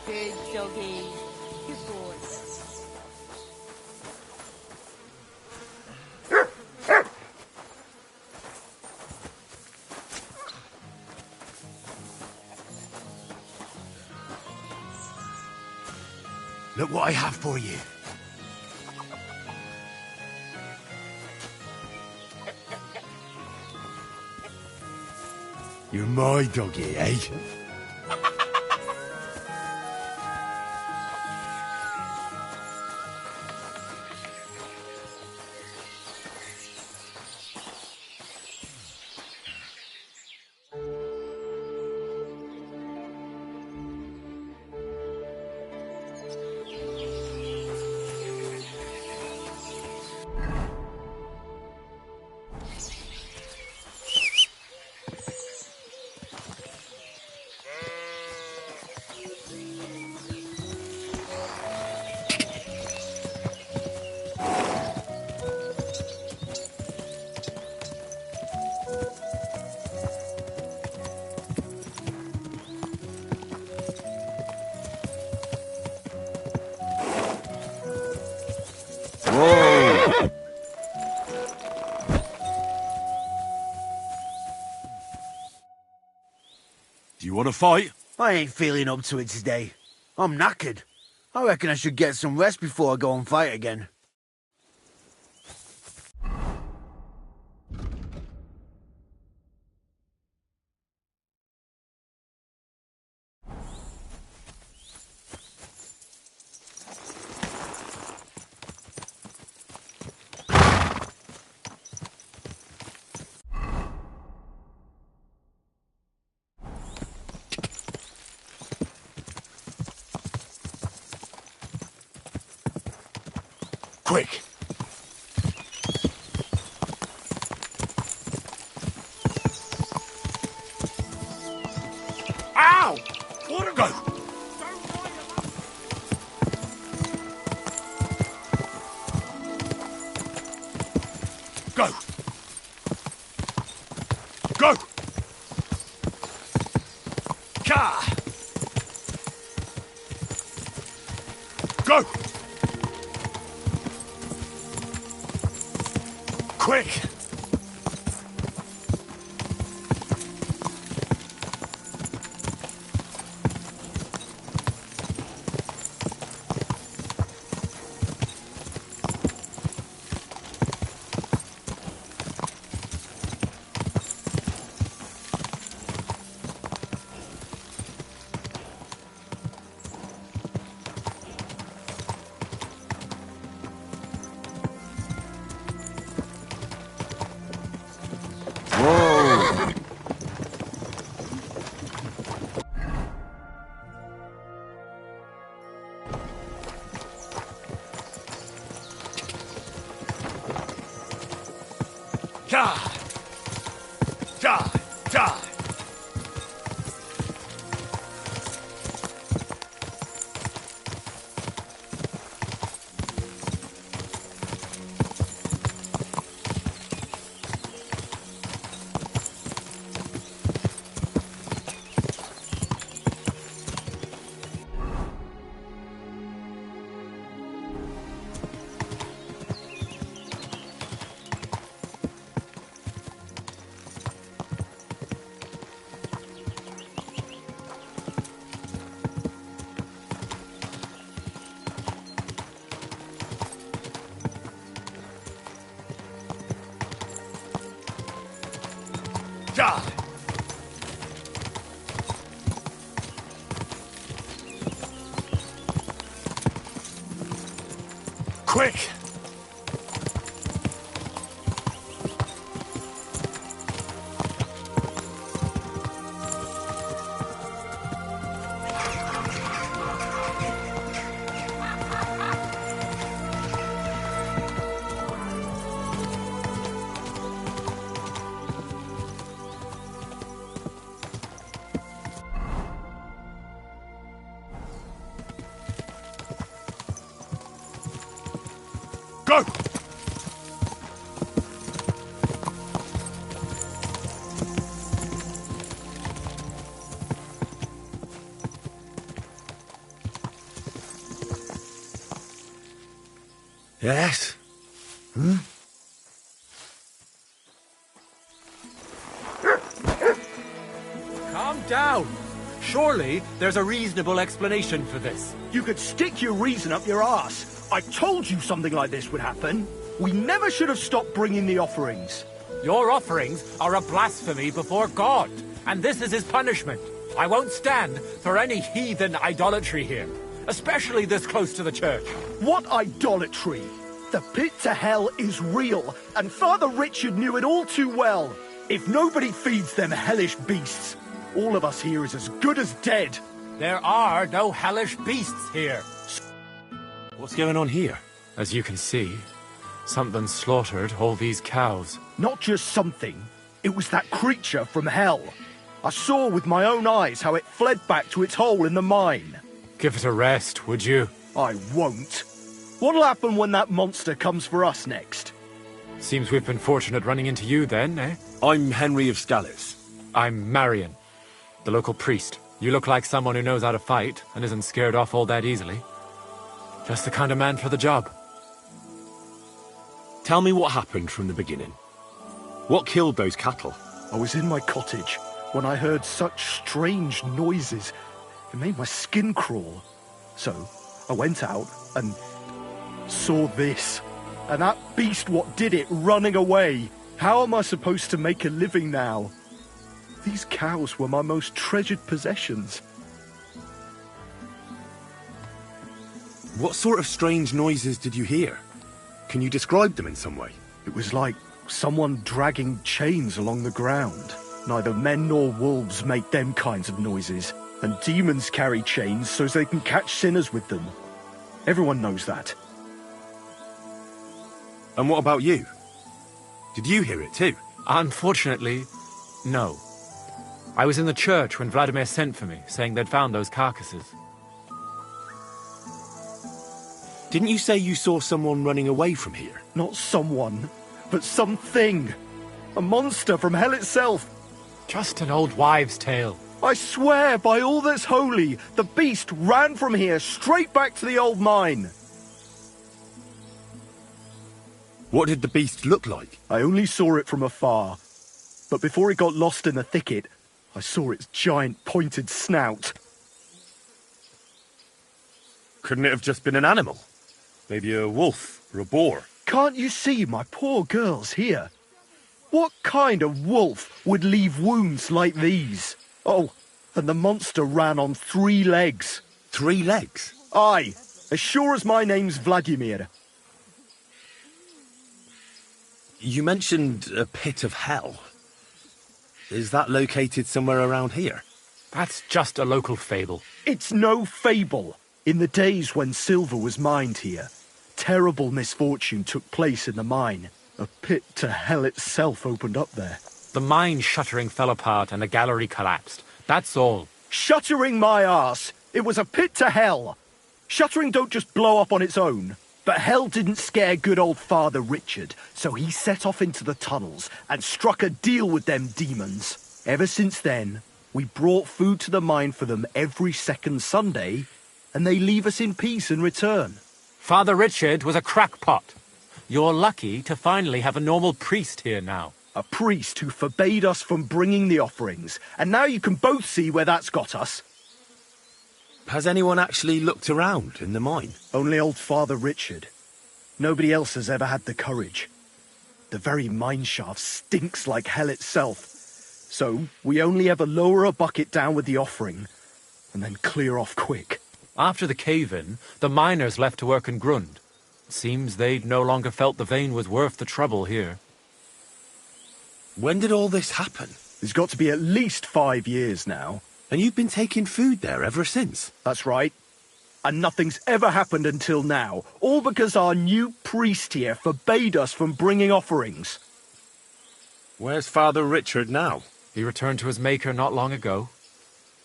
Good doggy. Good boy. Look what I have for you. You're my doggy, eh? Do you want to fight? I ain't feeling up to it today. I'm knackered. I reckon I should get some rest before I go and fight again. Quick! Ow! Let her go! Go! Go! Car! Go! Quick! Die! Die! Die! Die! Quick! Go! Yes? Hmm? Calm down. Surely there's a reasonable explanation for this. You could stick your reason up your arse. I told you something like this would happen. We never should have stopped bringing the offerings. Your offerings are a blasphemy before God, and this is his punishment. I won't stand for any heathen idolatry here, especially this close to the church. What idolatry? The pit to hell is real, and Father Richard knew it all too well. If nobody feeds them hellish beasts, all of us here is as good as dead. There are no hellish beasts here. What's going on here? As you can see, something slaughtered all these cows. Not just something. It was that creature from hell. I saw with my own eyes how it fled back to its hole in the mine. Give it a rest, would you? I won't. What'll happen when that monster comes for us next? Seems we've been fortunate running into you then, eh? I'm Henry of Scallis. I'm Marion, the local priest. You look like someone who knows how to fight and isn't scared off all that easily. Just the kind of man for the job. Tell me what happened from the beginning. What killed those cattle? I was in my cottage when I heard such strange noises. It made my skin crawl. So I went out and saw this. And that beast what did it running away. How am I supposed to make a living now? These cows were my most treasured possessions. What sort of strange noises did you hear? Can you describe them in some way? It was like someone dragging chains along the ground. Neither men nor wolves make them kinds of noises. And demons carry chains so they can catch sinners with them. Everyone knows that. And what about you? Did you hear it too? Unfortunately, no. I was in the church when Vladimir sent for me, saying they'd found those carcasses. Didn't you say you saw someone running away from here? Not someone, but something. A monster from hell itself. Just an old wives' tale. I swear by all that's holy, the beast ran from here straight back to the old mine. What did the beast look like? I only saw it from afar. But before it got lost in the thicket, I saw its giant pointed snout. Couldn't it have just been an animal? Maybe a wolf or a boar? Can't you see my poor girls here? What kind of wolf would leave wounds like these? Oh, and the monster ran on 3 legs. 3 legs? Aye, as sure as my name's Vladimir. You mentioned a pit of hell. Is that located somewhere around here? That's just a local fable. It's no fable. In the days when silver was mined here, terrible misfortune took place in the mine. A pit to hell itself opened up there. The mine shuttering fell apart and the gallery collapsed. That's all. Shuttering my arse! It was a pit to hell! Shuttering don't just blow up on its own. But hell didn't scare good old Father Richard, so he set off into the tunnels and struck a deal with them demons. Ever since then, we brought food to the mine for them every second Sunday, and they leave us in peace in return. Father Richard was a crackpot. You're lucky to finally have a normal priest here now. A priest who forbade us from bringing the offerings, and now you can both see where that's got us. Has anyone actually looked around in the mine? Only old Father Richard. Nobody else has ever had the courage. The very mine shaft stinks like hell itself. So we only ever lower a bucket down with the offering, and then clear off quick. After the cave-in, the miners left to work in Grund. It seems they'd no longer felt the vein was worth the trouble here. When did all this happen? It's got to be at least 5 years now. And you've been taking food there ever since? That's right. And nothing's ever happened until now. All because our new priest here forbade us from bringing offerings. Where's Father Richard now? He returned to his maker not long ago.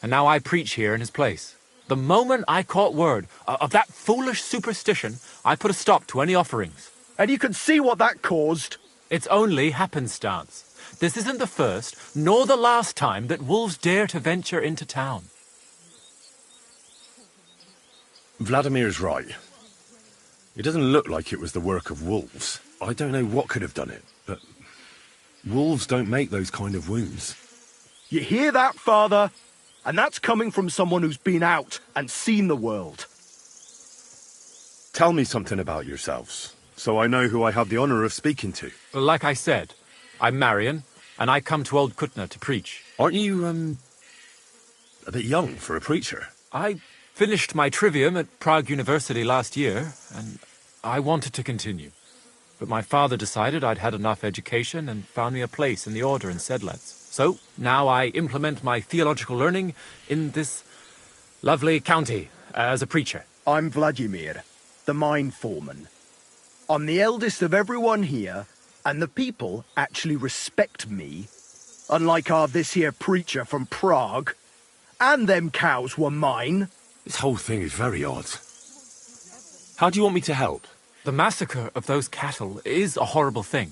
And now I preach here in his place. The moment I caught word of that foolish superstition, I put a stop to any offerings. And you can see what that caused. It's only happenstance. This isn't the first, nor the last time that wolves dare to venture into town. Vladimir's right. It doesn't look like it was the work of wolves. I don't know what could have done it, but wolves don't make those kind of wounds. You hear that, Father? And that's coming from someone who's been out and seen the world. Tell me something about yourselves, so I know who I have the honor of speaking to. Like I said, I'm Marion, and I come to Old Kutna to preach. Aren't you, a bit young for a preacher? I finished my trivium at Prague University last year, and I wanted to continue. But my father decided I'd had enough education and found me a place in the order in Sedlets. So now I implement my theological learning in this lovely county as a preacher. I'm Vladimir, the mine foreman. I'm the eldest of everyone here, and the people actually respect me, unlike our this here preacher from Prague. And them cows were mine. This whole thing is very odd. How do you want me to help? The massacre of those cattle is a horrible thing.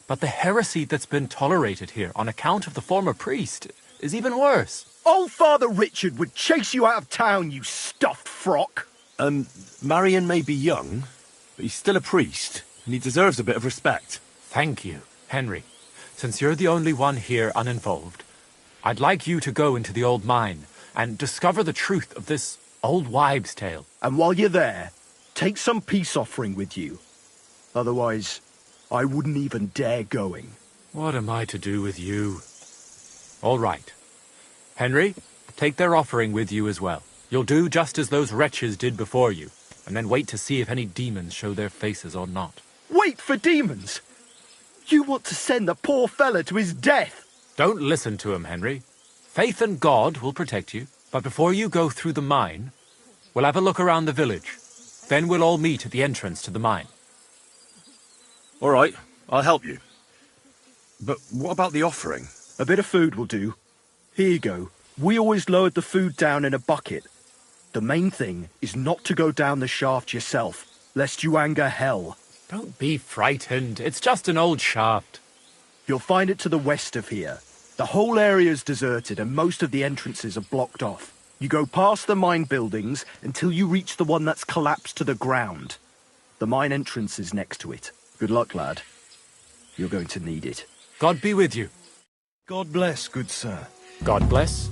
But the heresy that's been tolerated here on account of the former priest is even worse. Old Father Richard would chase you out of town, you stuffed frock. Marion may be young, but he's still a priest, and he deserves a bit of respect. Thank you, Henry. Since you're the only one here uninvolved, I'd like you to go into the old mine and discover the truth of this old wives' tale. And while you're there, take some peace offering with you. Otherwise, I wouldn't even dare going. What am I to do with you? All right. Henry, take their offering with you as well. You'll do just as those wretches did before you, and then wait to see if any demons show their faces or not. Wait for demons? You want to send the poor fella to his death? Don't listen to him, Henry. Faith in God will protect you. But before you go through the mine, we'll have a look around the village. Then we'll all meet at the entrance to the mine. All right, I'll help you. But what about the offering? A bit of food will do. Here you go. We always lowered the food down in a bucket. The main thing is not to go down the shaft yourself, lest you anger hell. Don't be frightened. It's just an old shaft. You'll find it to the west of here. The whole area is deserted and most of the entrances are blocked off. You go past the mine buildings until you reach the one that's collapsed to the ground. The mine entrance is next to it. Good luck, lad. You're going to need it. God be with you. God bless, good sir. God bless.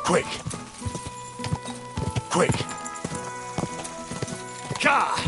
Quick! Quick! Ka!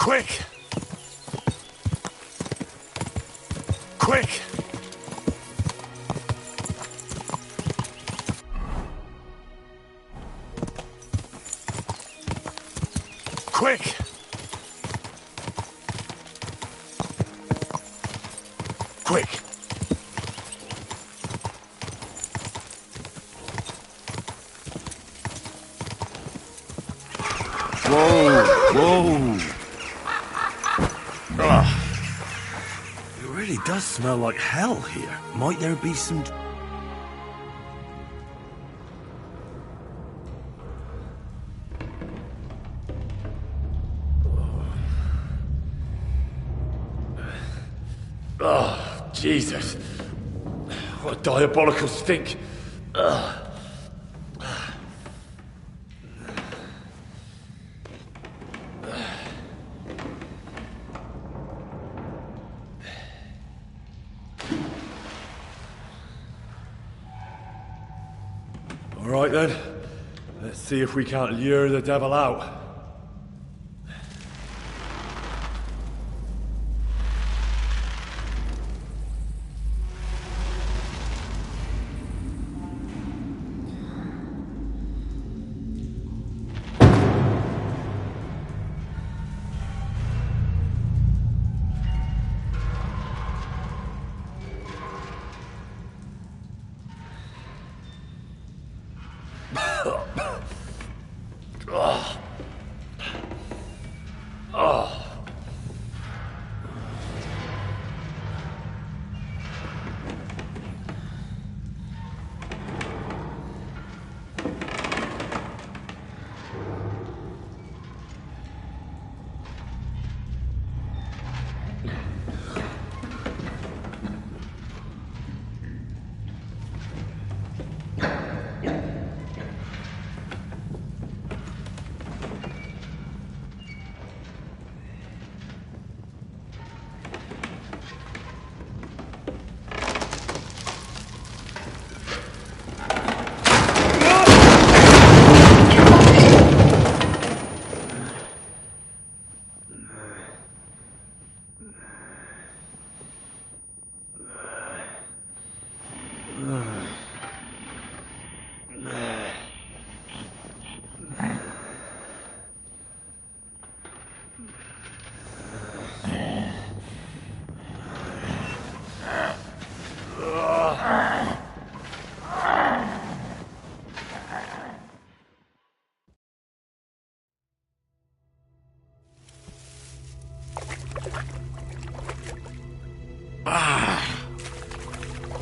Quick! Quick! Quick! Quick! Whoa! Ugh. It really does smell like hell here. Might there be some... Oh, Jesus. What a diabolical stink. Ugh. All right then. Let's see if we can't lure the devil out.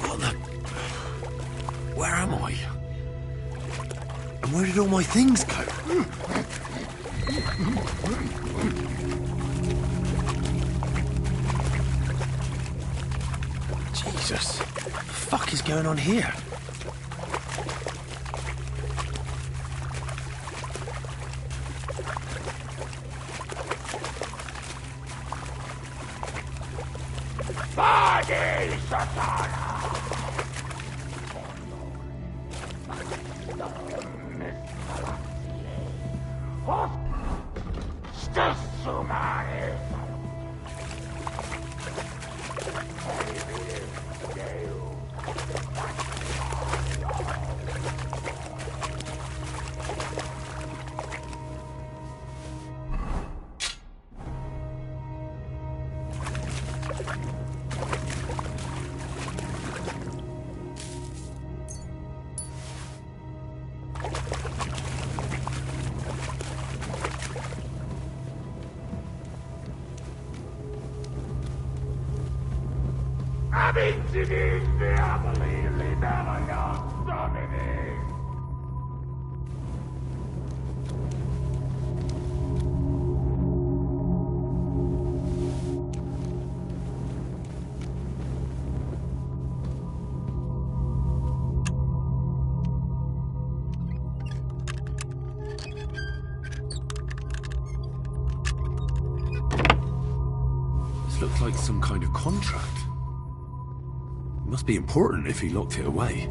What the... Where am I? And where did all my things go? Jesus. What the fuck is going on here? Body, Satana! Stesso mare! This looks like some kind of contract. It must be important if he locked it away.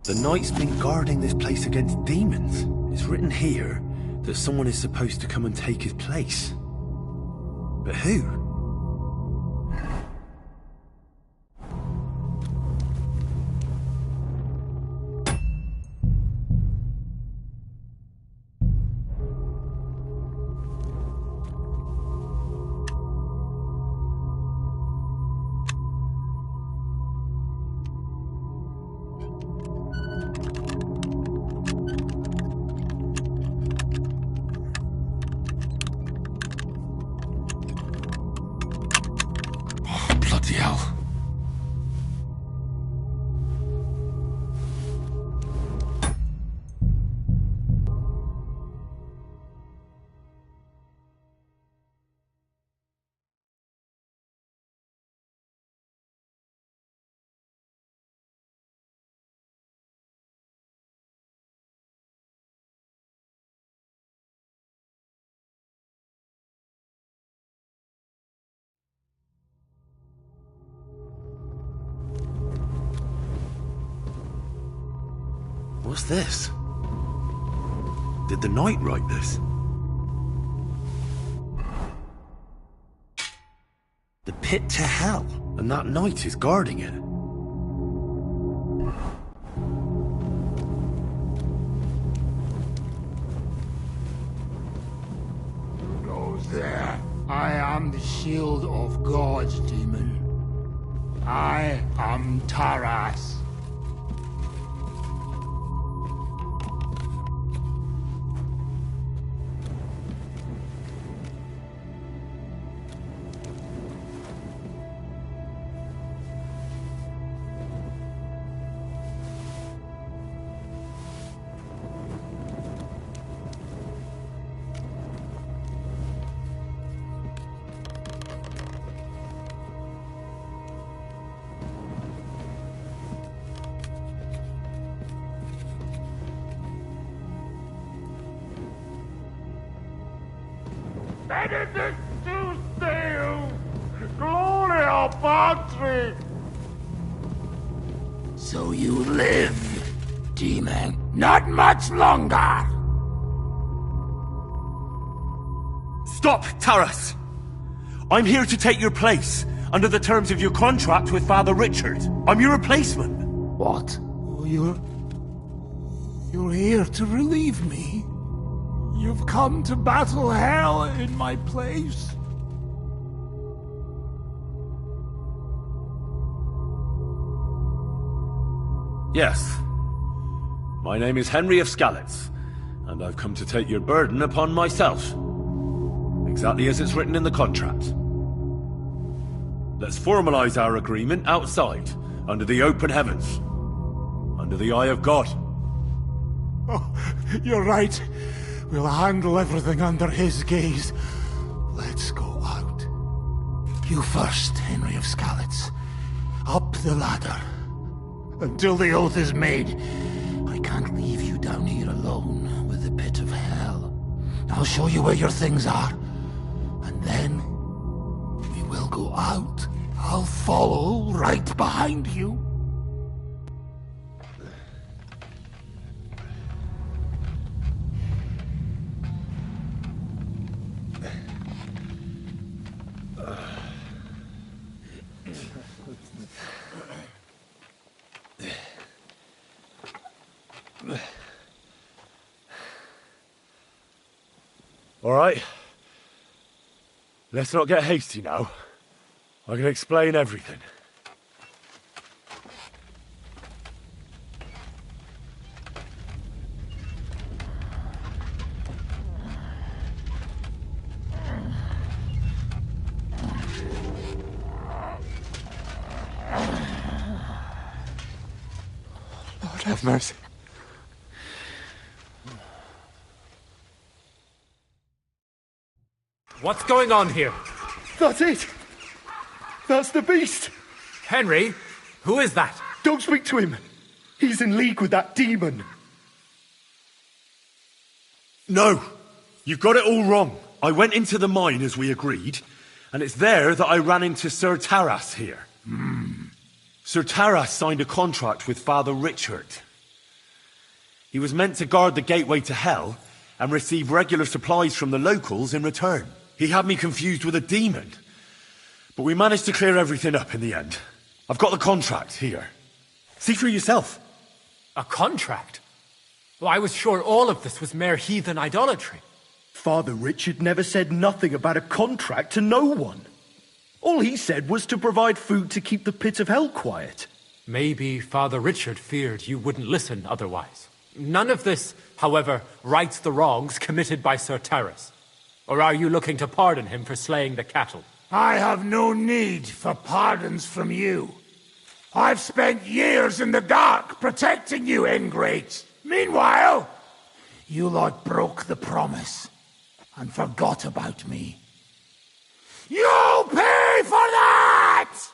The knight's been guarding this place against demons. It's written here That someone is supposed to come and take his place. But who? Bloody hell. What's this? Did the knight write this? The pit to hell, and that knight is guarding it. Who goes there? I am the shield of gods, demon. I am Taras. Benedictus Deus! Gloria Patri! So you live, demon. Not much longer! Stop, Taras! I'm here to take your place, under the terms of your contract with Father Richard. I'm your replacement. What? You're here to relieve me? You've come to battle hell in my place? Yes. My name is Henry of Skalitz, and I've come to take your burden upon myself. Exactly as it's written in the contract. Let's formalize our agreement outside, under the open heavens. Under the eye of God. Oh, you're right. We'll handle everything under his gaze. Let's go out. You first, Henry of Skalitz. Up the ladder. Until the oath is made, I can't leave you down here alone with the pit of hell. I'll show you where your things are. And then, we will go out. I'll follow right behind you. All right. Let's not get hasty now. I can explain everything. Lord have mercy. What's going on here? That's it! That's the beast! Henry, who is that? Don't speak to him! He's in league with that demon! No! You've got it all wrong. I went into the mine as we agreed, and it's there that I ran into Sir Taras here. Sir Taras signed a contract with Father Richard. He was meant to guard the gateway to hell, and receive regular supplies from the locals in return. He had me confused with a demon. But we managed to clear everything up in the end. I've got the contract here. See for yourself. A contract? Well, I was sure all of this was mere heathen idolatry. Father Richard never said nothing about a contract to no one. All he said was to provide food to keep the pit of hell quiet. Maybe Father Richard feared you wouldn't listen otherwise. None of this, however, rights the wrongs committed by Sir Terrace. Or are you looking to pardon him for slaying the cattle? I have no need for pardons from you. I've spent years in the dark protecting you, ingrates. Meanwhile, you lot broke the promise and forgot about me. You'll pay for that!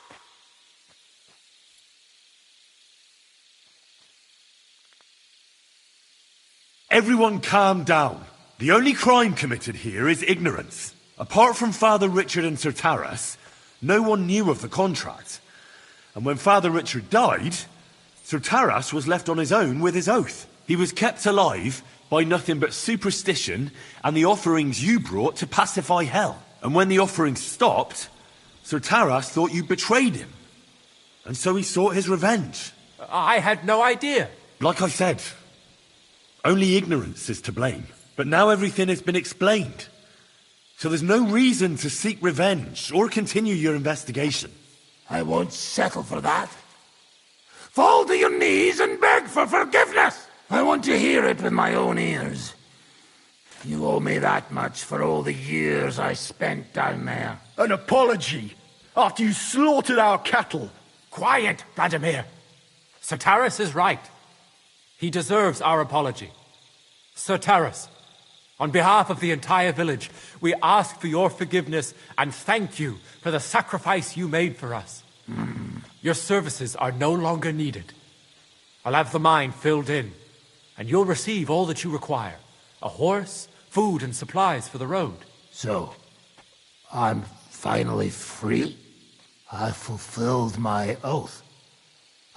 Everyone calm down. The only crime committed here is ignorance. Apart from Father Richard and Sir Taras, no one knew of the contract. And when Father Richard died, Sir Taras was left on his own with his oath. He was kept alive by nothing but superstition and the offerings you brought to pacify hell. And when the offerings stopped, Sir Taras thought you betrayed him. And so he sought his revenge. I had no idea. Like I said, only ignorance is to blame. But now everything has been explained. So there's no reason to seek revenge or continue your investigation. I won't settle for that. Fall to your knees and beg for forgiveness! I want to hear it with my own ears. You owe me that much for all the years I spent down there. An apology? After you slaughtered our cattle? Quiet, Vladimir. Sir Taras is right. He deserves our apology. Sir Taras, on behalf of the entire village, we ask for your forgiveness and thank you for the sacrifice you made for us. Your services are no longer needed. I'll have the mine filled in, and you'll receive all that you require. A horse, food, and supplies for the road. So, I'm finally free? I fulfilled my oath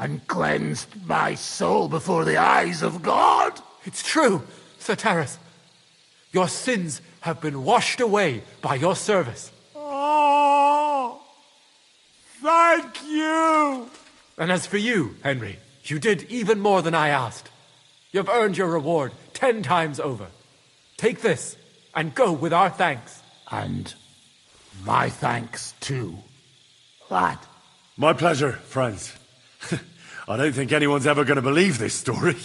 and cleansed my soul before the eyes of God? It's true, Sir Taras. Your sins have been washed away by your service. Oh, thank you! And as for you, Henry, you did even more than I asked. You've earned your reward 10 times over. Take this and go with our thanks. And my thanks too, lad. My pleasure, friends. I don't think anyone's ever going to believe this story.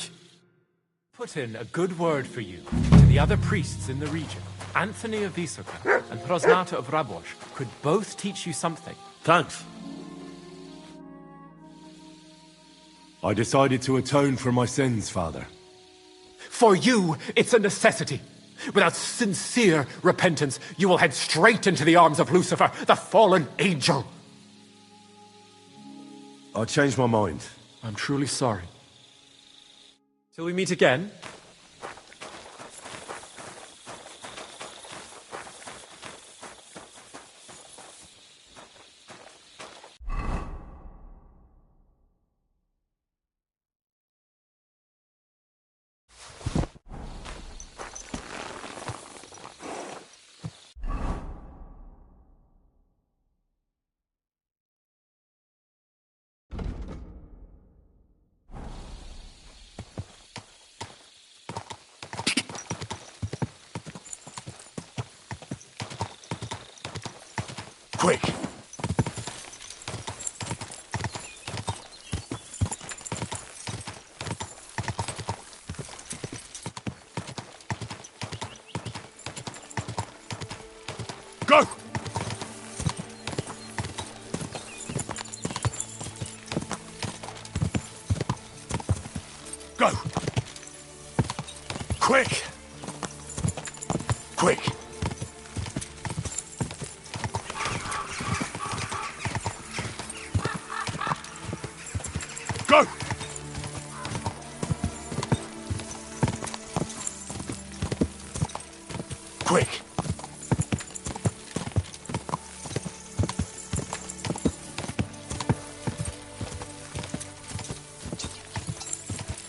Put in a good word for you to the other priests in the region. Anthony of Vysoka and Prosnata of Rabosh could both teach you something. Thanks. I decided to atone for my sins, Father. For you, it's a necessity. Without sincere repentance, you will head straight into the arms of Lucifer, the fallen angel. I changed my mind. I'm truly sorry. Till we meet again. Quick! Go! Go! Quick! Quick! Go! Quick!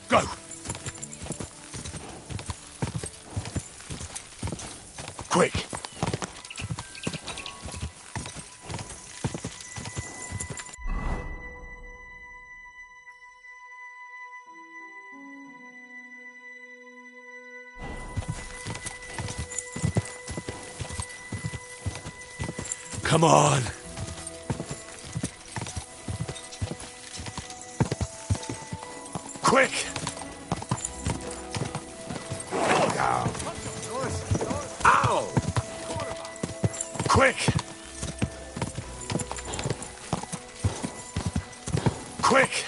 Go! Come on. Quick! Ow! Quick! Quick!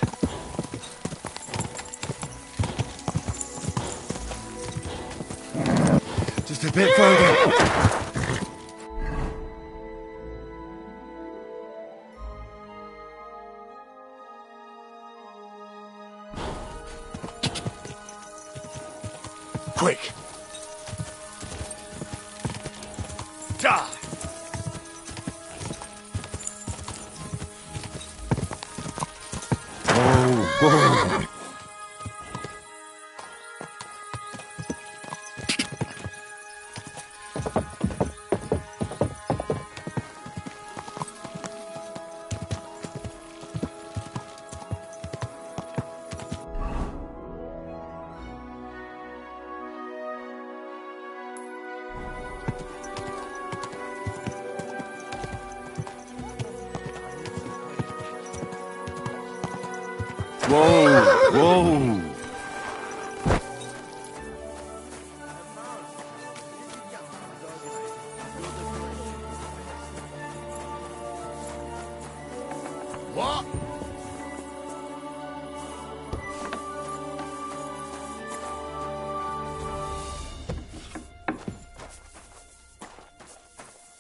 Just a bit further. Quick! Die! Oh, Whoa! Whoa! What?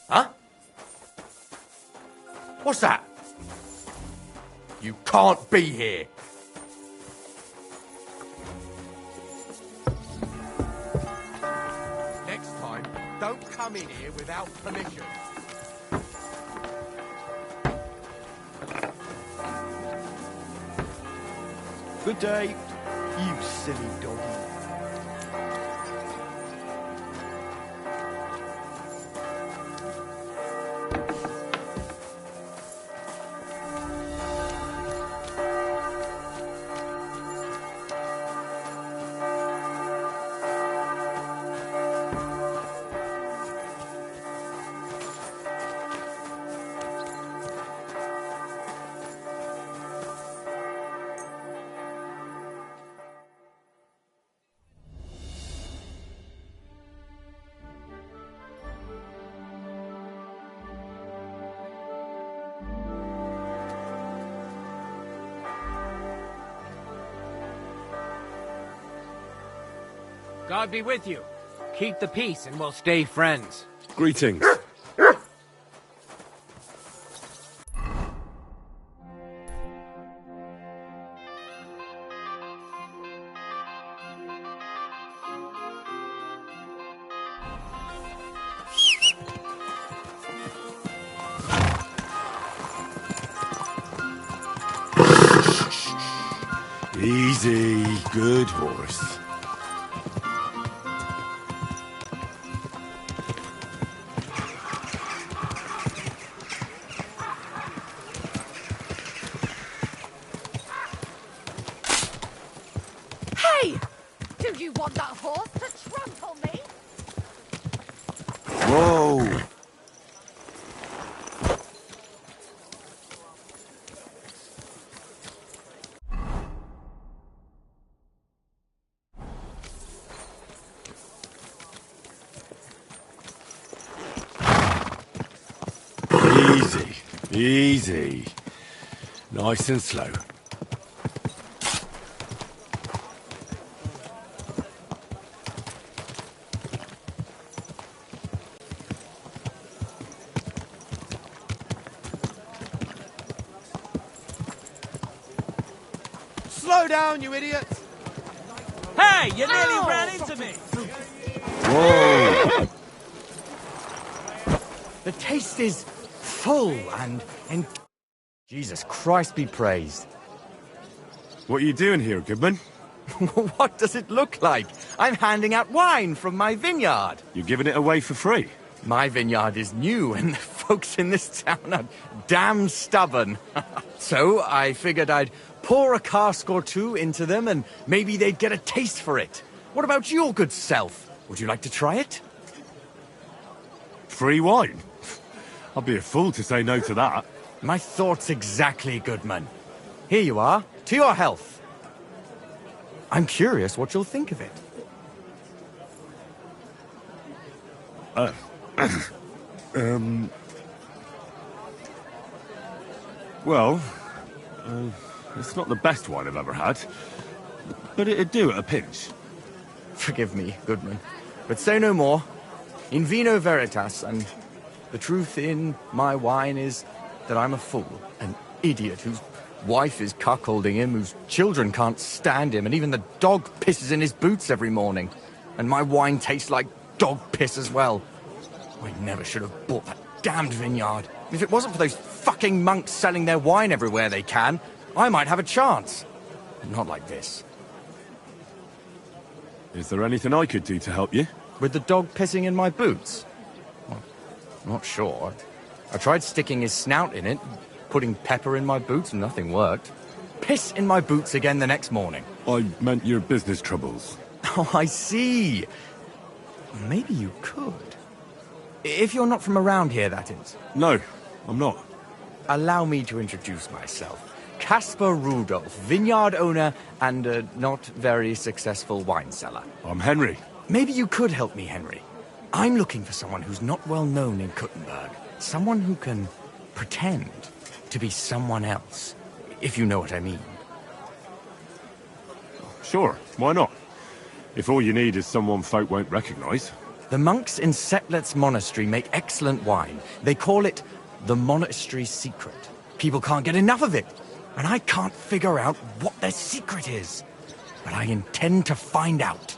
Huh? What's that? You can't be here. Next time, don't come in here without permission. Good day, you silly doggy. God be with you. Keep the peace and we'll stay friends. Greetings. Easy, good horse. Hey! Do you want that horse to trample me? Whoa! Easy, easy. Nice and slow. Slow down, you idiots! Hey, you nearly ran into me! Whoa! The taste is full and Jesus Christ be praised. What are you doing here, Goodman? What does it look like? I'm handing out wine from my vineyard. You're giving it away for free? My vineyard is new, and the folks in this town are damn stubborn. So I figured I'd pour a cask or two into them, and maybe they'd get a taste for it. What about your good self? Would you like to try it? Free wine? I'd be a fool to say no to that. My thoughts exactly, Goodman. Here you are, to your health. I'm curious what you'll think of it. Well, it's not the best wine I've ever had, but it'd do at a pinch. Forgive me, Goodman, but say no more. In vino veritas, and the truth in my wine is that I'm a fool, an idiot whose wife is cuckolding him, whose children can't stand him, and even the dog pisses in his boots every morning. And my wine tastes like dog piss as well. I never should have bought that damned vineyard. If it wasn't for those fucking monks selling their wine everywhere they can, I might have a chance. Not like this. Is there anything I could do to help you? With the dog pissing in my boots? Well, not sure. I tried sticking his snout in it, putting pepper in my boots, and nothing worked. Piss in my boots again the next morning. I meant your business troubles. Oh, I see. Maybe you could. If you're not from around here, that is. No, I'm not. Allow me to introduce myself. Caspar Rudolph, vineyard owner and a not very successful wine seller. I'm Henry. Maybe you could help me, Henry. I'm looking for someone who's not well known in Kuttenberg. Someone who can pretend to be someone else, if you know what I mean. Sure, why not? If all you need is someone folk won't recognize. The monks in Setlet's monastery make excellent wine. They call it the monastery secret. People can't get enough of it, and I can't figure out what their secret is. But I intend to find out.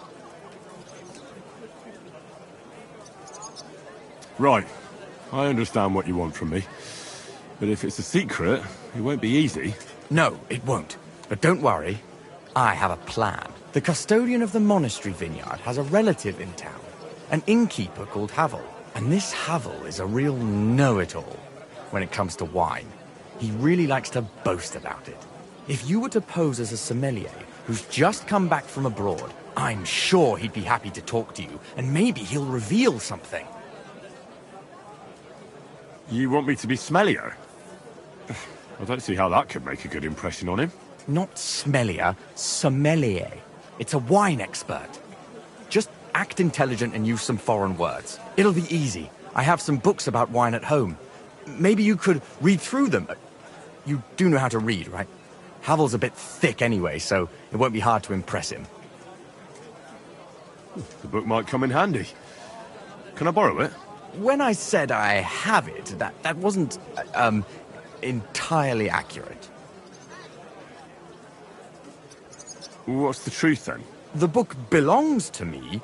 Right. I understand what you want from me. But if it's a secret, it won't be easy. No, it won't. But don't worry. I have a plan. The custodian of the monastery vineyard has a relative in town. An innkeeper called Havel. And this Havel is a real know-it-all when it comes to wine. He really likes to boast about it. If you were to pose as a sommelier who's just come back from abroad, I'm sure he'd be happy to talk to you, and maybe he'll reveal something. You want me to be smellier? I don't see how that could make a good impression on him. Not smellier, sommelier. It's a wine expert. Just act intelligent and use some foreign words. It'll be easy. I have some books about wine at home. Maybe you could read through them. You do know how to read, right? Havel's a bit thick anyway, so it won't be hard to impress him. The book might come in handy. Can I borrow it? When I said I have it, that wasn't, entirely accurate. What's the truth, then? The book belongs to me,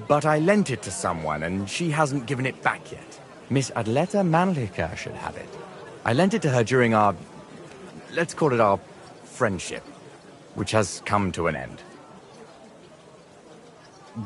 but I lent it to someone, and she hasn't given it back yet. Miss Adleta Mannlicher should have it. I lent it to her during our, let's call it our friendship, which has come to an end.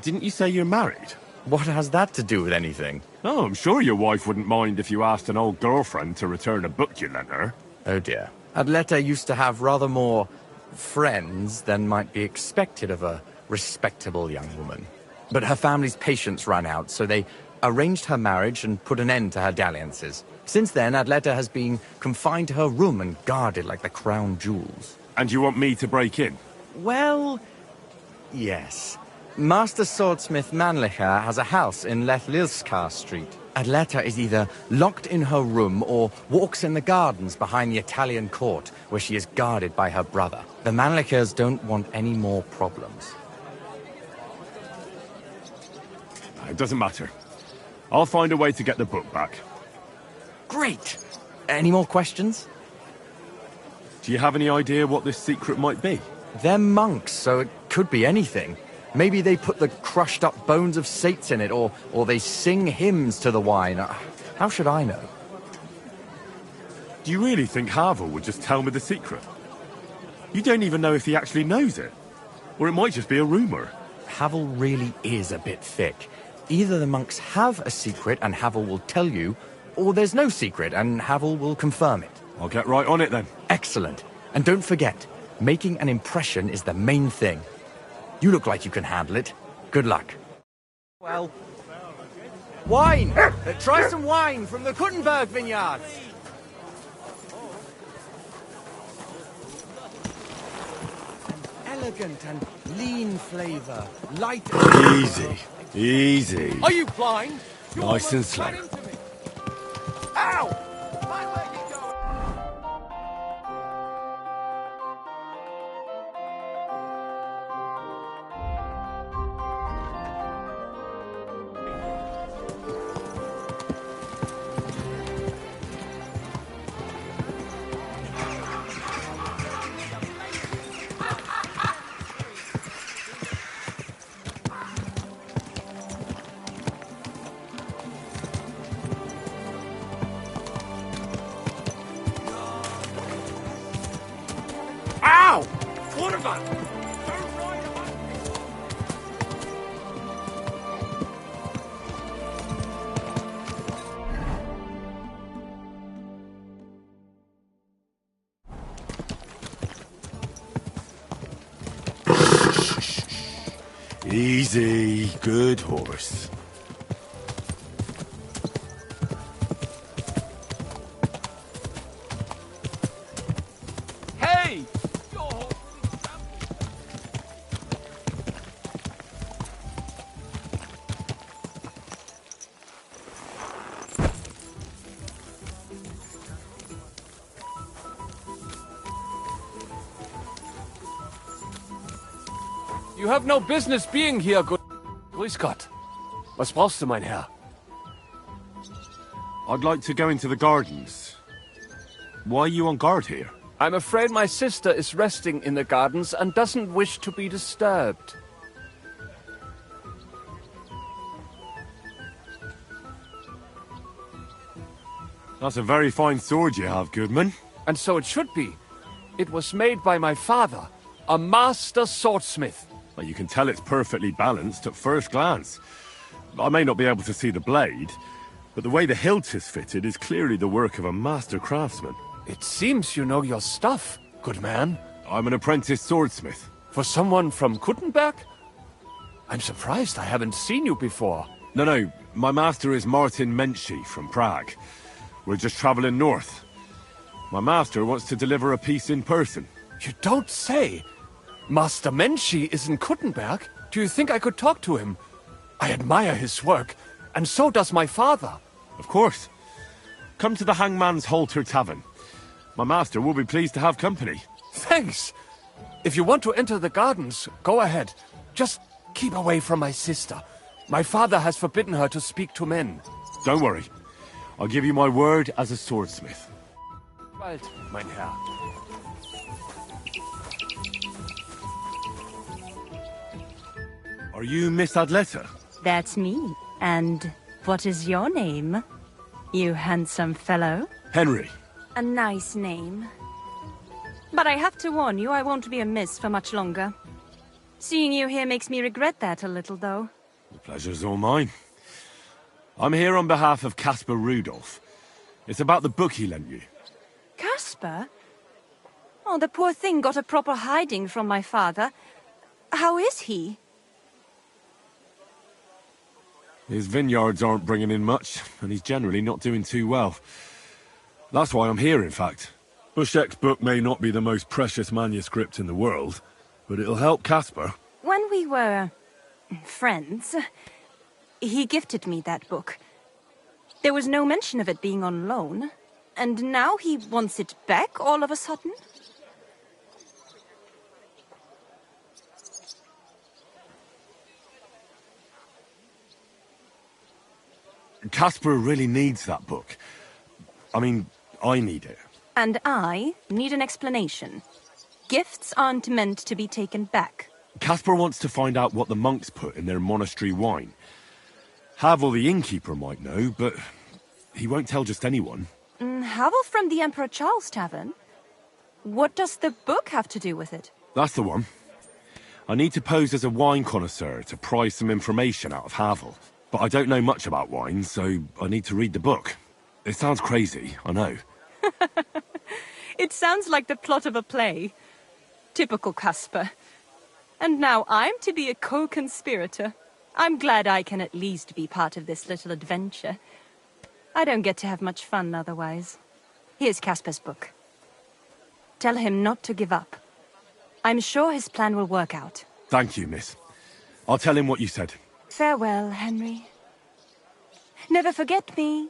Didn't you say you're married? What has that to do with anything? Oh, I'm sure your wife wouldn't mind if you asked an old girlfriend to return a book you lent her. Oh dear. Adleta used to have rather more friends than might be expected of a respectable young woman. But her family's patience ran out, so they arranged her marriage and put an end to her dalliances. Since then, Adleta has been confined to her room and guarded like the crown jewels. And you want me to break in? Well, yes. Master Swordsmith Mannlicher has a house in Lethlilskar Street. Adleta is either locked in her room or walks in the gardens behind the Italian court, where she is guarded by her brother. The Mannlichers don't want any more problems. It doesn't matter. I'll find a way to get the book back. Great! Any more questions? Do you have any idea what this secret might be? They're monks, so it could be anything. Maybe they put the crushed-up bones of saints in it, or they sing hymns to the wine. How should I know? Do you really think Havel would just tell me the secret? You don't even know if he actually knows it. Or it might just be a rumor. Havel really is a bit thick. Either the monks have a secret and Havel will tell you, or there's no secret and Havel will confirm it. I'll get right on it then. Excellent. And don't forget, making an impression is the main thing. You look like you can handle it. Good luck. Well, Wine! Try some wine from the Kuttenberg vineyards! An elegant and lean flavor. Light and... Easy. Easy. Are you blind? You're Nice and almost slow. running to me. Ow! My leg is going... Ow! What about? Easy. Good horse. Hey! You have no business being here, good... Grüß Gott. Was brauchst du, mein Herr? I'd like to go into the gardens. Why are you on guard here? I'm afraid my sister is resting in the gardens and doesn't wish to be disturbed. That's a very fine sword you have, Goodman. And so it should be. It was made by my father, a master swordsmith. Well, you can tell it's perfectly balanced at first glance. I may not be able to see the blade, but the way the hilt is fitted is clearly the work of a master craftsman. It seems you know your stuff, good man. I'm an apprentice swordsmith. For someone from Kuttenberg? I'm surprised I haven't seen you before. No, my master is Martin Menschy from Prague. We're just traveling north. My master wants to deliver a piece in person. You don't say! Master Menschy is in Kuttenberg? Do you think I could talk to him? I admire his work, and so does my father. Of course. Come to the Hangman's Halter Tavern. My master will be pleased to have company. Thanks! If you want to enter the gardens, go ahead. Just keep away from my sister. My father has forbidden her to speak to men. Don't worry. I'll give you my word as a swordsmith. Bald, mein Herr. Are you Miss Adletta? That's me. And what is your name, you handsome fellow? Henry. A nice name. But I have to warn you, I won't be a miss for much longer. Seeing you here makes me regret that a little, though. The pleasure's all mine. I'm here on behalf of Caspar Rudolph. It's about the book he lent you. Caspar? Oh, the poor thing got a proper hiding from my father. How is he? His vineyards aren't bringing in much, and he's generally not doing too well. That's why I'm here, in fact. Bushek's book may not be the most precious manuscript in the world, but it'll help Caspar. When we were friends, he gifted me that book. There was no mention of it being on loan, and now he wants it back all of a sudden? Caspar really needs that book. I mean, I need it. And I need an explanation. Gifts aren't meant to be taken back. Caspar wants to find out what the monks put in their monastery wine. Havel the innkeeper might know, but he won't tell just anyone. Havel from the Emperor Charles Tavern? What does the book have to do with it? That's the one. I need to pose as a wine connoisseur to pry some information out of Havel. But I don't know much about wine, so I need to read the book. It sounds crazy, I know. It sounds like the plot of a play. Typical Caspar. And now I'm to be a co-conspirator. I'm glad I can at least be part of this little adventure. I don't get to have much fun otherwise. Here's Casper's book. Tell him not to give up. I'm sure his plan will work out. Thank you, miss. I'll tell him what you said. Farewell, Henry. Never forget me.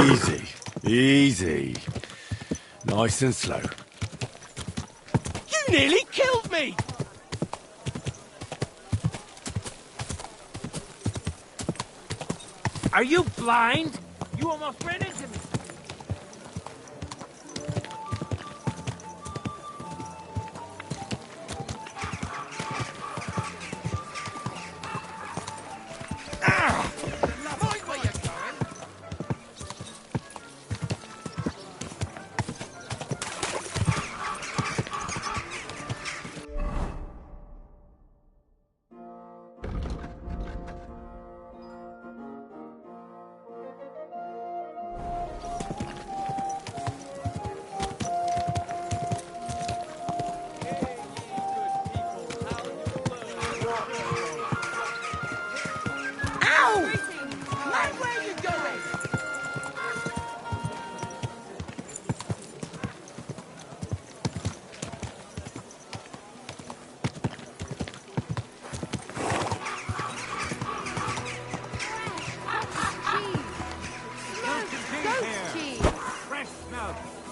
Easy. Easy. Nice and slow. You nearly killed me! Are you blind? You almost ran into me.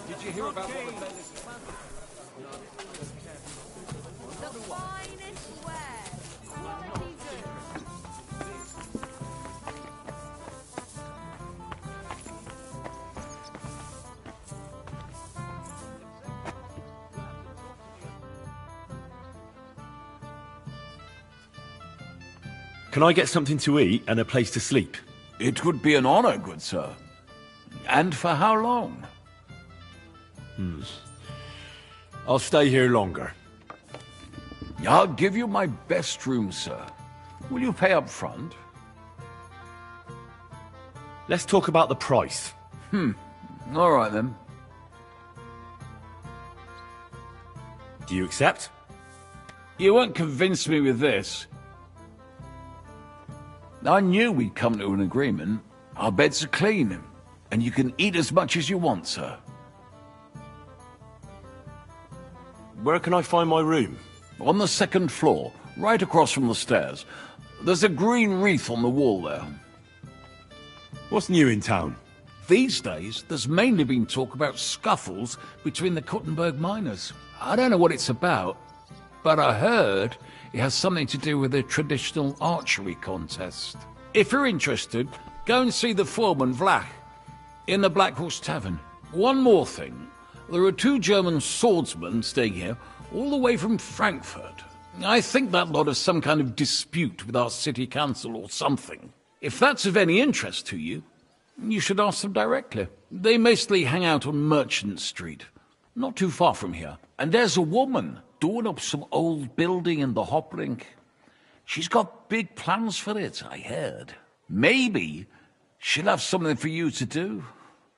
Did you hear about what the men is The finest ware. Can I get something to eat and a place to sleep? It would be an honor, good sir. And for how long? I'll stay here longer. I'll give you my best room, sir. Will you pay up front? Let's talk about the price. All right, then. Do you accept? You won't convince me with this. I knew we'd come to an agreement. Our beds are clean, and you can eat as much as you want, sir. Where can I find my room? On the second floor, right across from the stairs. There's a green wreath on the wall there. What's new in town? These days, there's mainly been talk about scuffles between the Kuttenberg miners. I don't know what it's about, but I heard it has something to do with a traditional archery contest. If you're interested, go and see the foreman, Vlach, in the Black Horse Tavern. One more thing. There are 2 German swordsmen staying here, all the way from Frankfurt. I think that lot has some kind of dispute with our city council or something. If that's of any interest to you, you should ask them directly. They mostly hang out on Merchant Street, not too far from here. And there's a woman doing up some old building in the Hoplink. She's got big plans for it, I heard. Maybe she'll have something for you to do.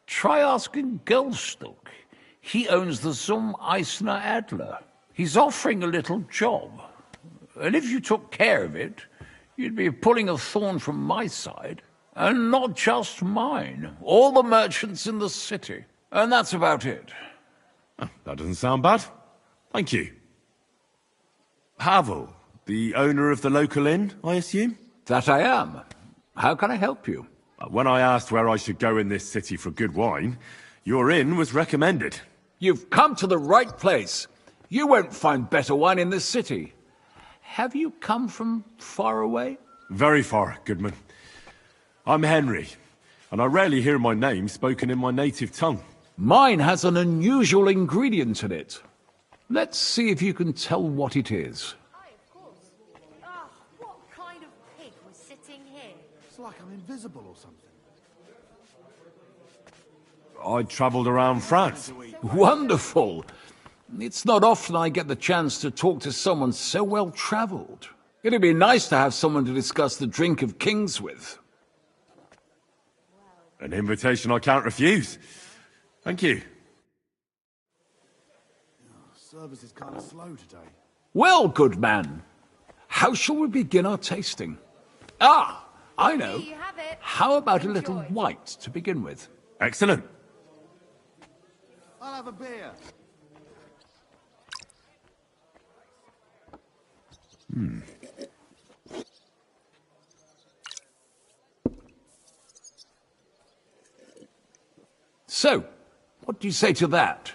Try asking Goldstock. He owns the Zum Eisner Adler. He's offering a little job. And if you took care of it, you'd be pulling a thorn from my side. And not just mine. All the merchants in the city. And that's about it. Oh, that doesn't sound bad. Thank you. Havel, the owner of the local inn, I assume? That I am. How can I help you? When I asked where I should go in this city for good wine, your inn was recommended. You've come to the right place. You won't find better wine in this city. Have you come from far away? Very far, Goodman. I'm Henry, and I rarely hear my name spoken in my native tongue. Mine has an unusual ingredient in it. Let's see if you can tell what it is. What kind of pig was sitting here? It's like I'm invisible or something. I travelled around France. Wonderful! It's not often I get the chance to talk to someone so well-travelled. It'd be nice to have someone to discuss the drink of kings with. An invitation I can't refuse. Thank you. Service is kind of slow today. Well, good man. How shall we begin our tasting? Ah, I know. Here you have it. How about a little white to begin with? Excellent. I'll have a beer. So, what do you say to that?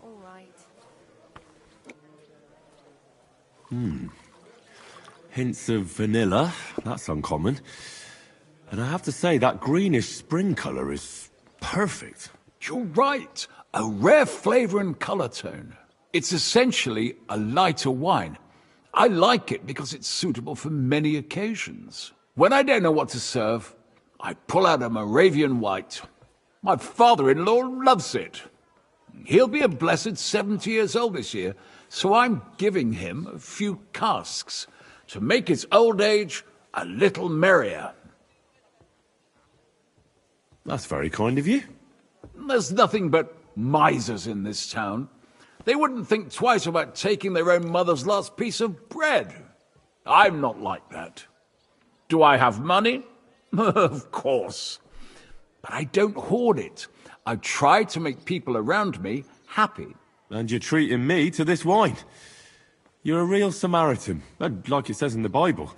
All right. Hints of vanilla. That's uncommon. And I have to say, that greenish spring colour is perfect. You're right. A rare flavour and colour tone. It's essentially a lighter wine. I like it because it's suitable for many occasions. When I don't know what to serve, I pull out a Moravian white. My father-in-law loves it. He'll be a blessed 70 years old this year, so I'm giving him a few casks to make his old age a little merrier. That's very kind of you. There's nothing but misers in this town. They wouldn't think twice about taking their own mother's last piece of bread. I'm not like that. Do I have money? Of course. But I don't hoard it. I try to make people around me happy. And you're treating me to this wine. You're a real Samaritan. And like it says in the Bible,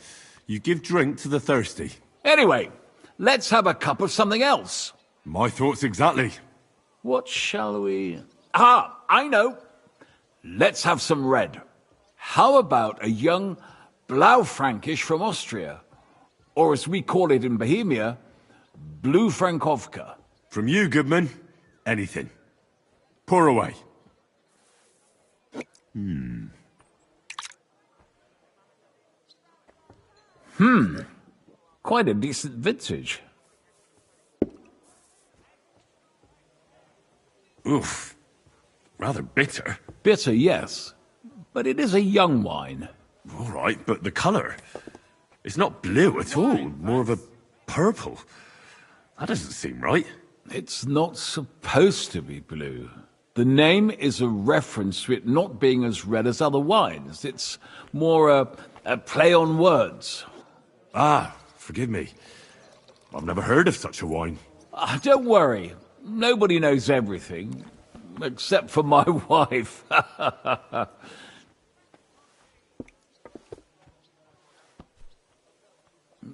you give drink to the thirsty. Anyway, let's have a cup of something else. My thoughts exactly. What shall we... Ah, I know. Let's have some red. How about a young Blaufränkisch from Austria? Or as we call it in Bohemia, Blue Frankovka. From you, Goodman, anything. Pour away. Quite a decent vintage. Oof. Rather bitter. Bitter, yes. But it is a young wine. All right, but the colour... It's not blue at all. More of a purple. That doesn't seem right. It's not supposed to be blue. The name is a reference to it not being as red as other wines. It's more a play on words. Ah, forgive me. I've never heard of such a wine. Don't worry. Nobody knows everything. Except for my wife.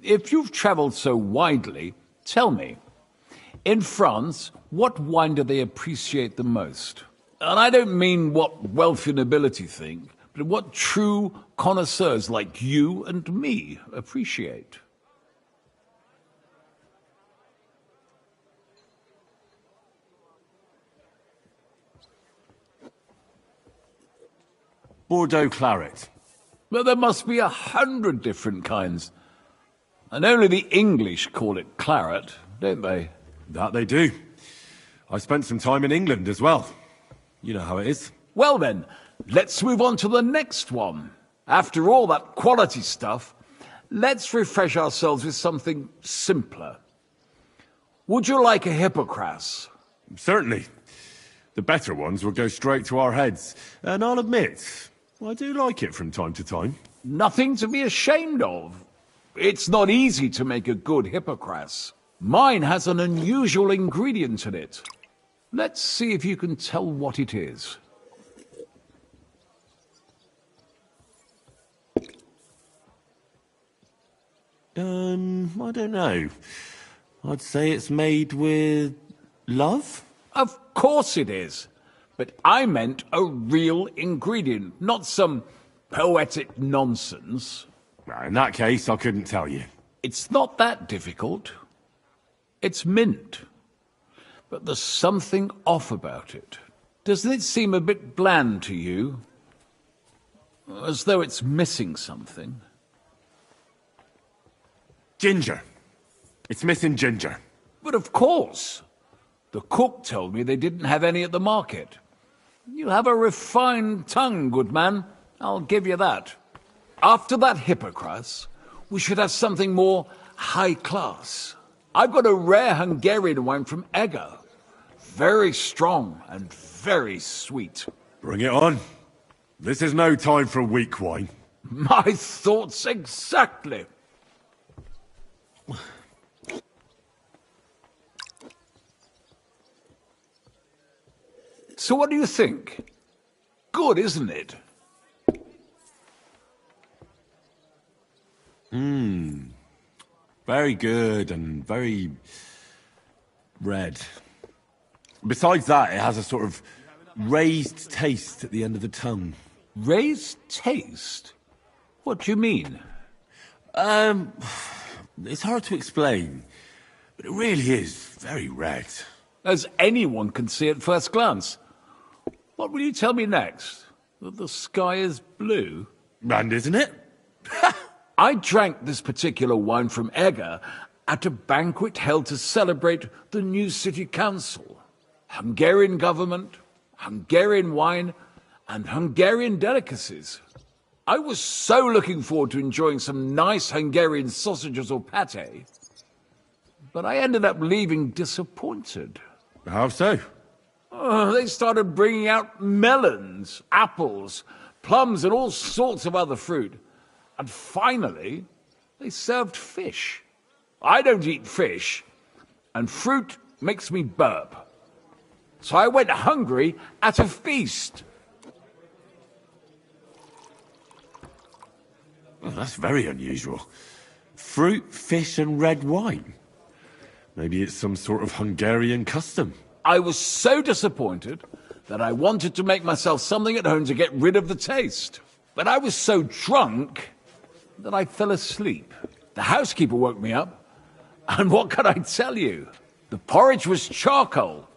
If you've travelled so widely, tell me, in France, what wine do they appreciate the most? And I don't mean what wealthy nobility think, but what true connoisseurs like you and me appreciate. Bordeaux claret. But there must be 100 different kinds. And only the English call it claret, don't they? That they do. I spent some time in England as well. You know how it is. Well then, let's move on to the next one. After all that quality stuff, let's refresh ourselves with something simpler. Would you like a Hippocras? Certainly. The better ones will go straight to our heads. And I'll admit, I do like it from time to time. Nothing to be ashamed of. It's not easy to make a good Hippocras. Mine has an unusual ingredient in it. Let's see if you can tell what it is. I don't know. I'd say it's made with love? Of course it is. But I meant a real ingredient, not some poetic nonsense. In that case, I couldn't tell you. It's not that difficult. It's mint. But there's something off about it. Doesn't it seem a bit bland to you? As though it's missing something. Ginger. It's missing ginger. But of course. The cook told me they didn't have any at the market. You have a refined tongue, good man. I'll give you that. After that Hippocras, we should have something more high class. I've got a rare Hungarian wine from Eger. Very strong and very sweet. Bring it on. This is no time for weak wine. My thoughts exactly. So what do you think? Good, isn't it? Very good and very red. Besides that, it has a sort of raised taste at the end of the tongue. Raised taste? What do you mean? It's hard to explain, but it really is very red. As anyone can see at first glance. What will you tell me next? That the sky is blue? And isn't it? I drank this particular wine from Eger at a banquet held to celebrate the new city council. Hungarian government, Hungarian wine, and Hungarian delicacies. I was so looking forward to enjoying some nice Hungarian sausages or pate, but I ended up leaving disappointed. How so? They started bringing out melons, apples, plums, and all sorts of other fruit. And finally, they served fish. I don't eat fish, and fruit makes me burp. So I went hungry at a feast. Well, that's very unusual. Fruit, fish, and red wine. Maybe it's some sort of Hungarian custom. I was so disappointed that I wanted to make myself something at home to get rid of the taste. But I was so drunk that I fell asleep. The housekeeper woke me up, and what can I tell you? The porridge was charcoal.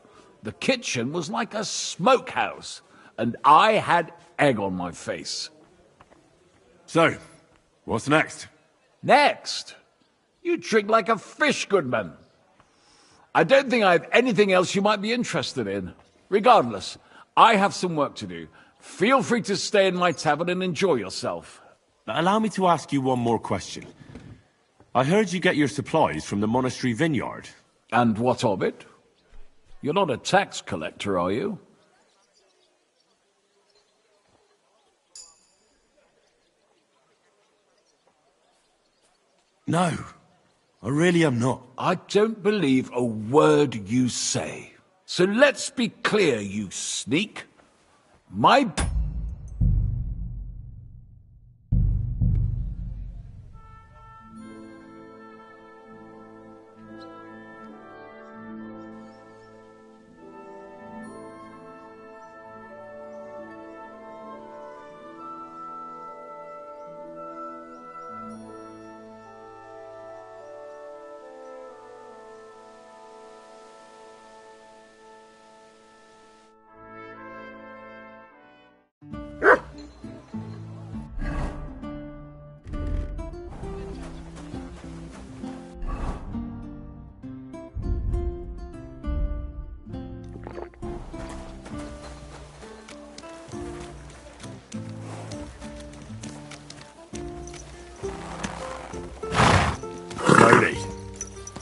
The kitchen was like a smokehouse, and I had egg on my face. So, what's next? Next? You drink like a fish, Goodman. I don't think I have anything else you might be interested in. Regardless, I have some work to do. Feel free to stay in my tavern and enjoy yourself. Allow me to ask you one more question. I heard you get your supplies from the monastery vineyard. And what of it? You're not a tax collector, are you? No, I really am not. I don't believe a word you say. So let's be clear, you sneak. My... Slowly.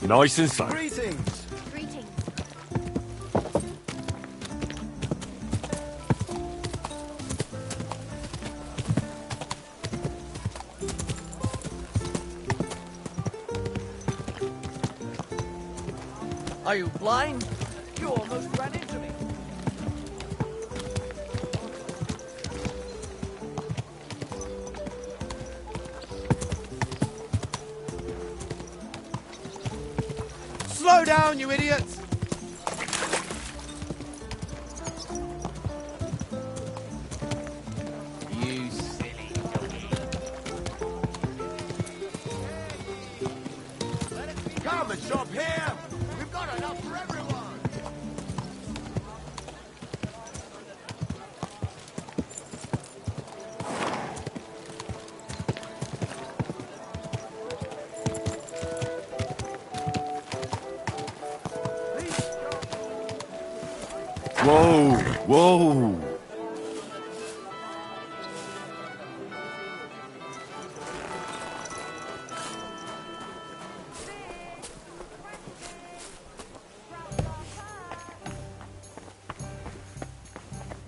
Nice and slow. Greetings. Greetings. Are you blind? You almost ran into me. Slow down, you idiots! You silly Whoa, whoa.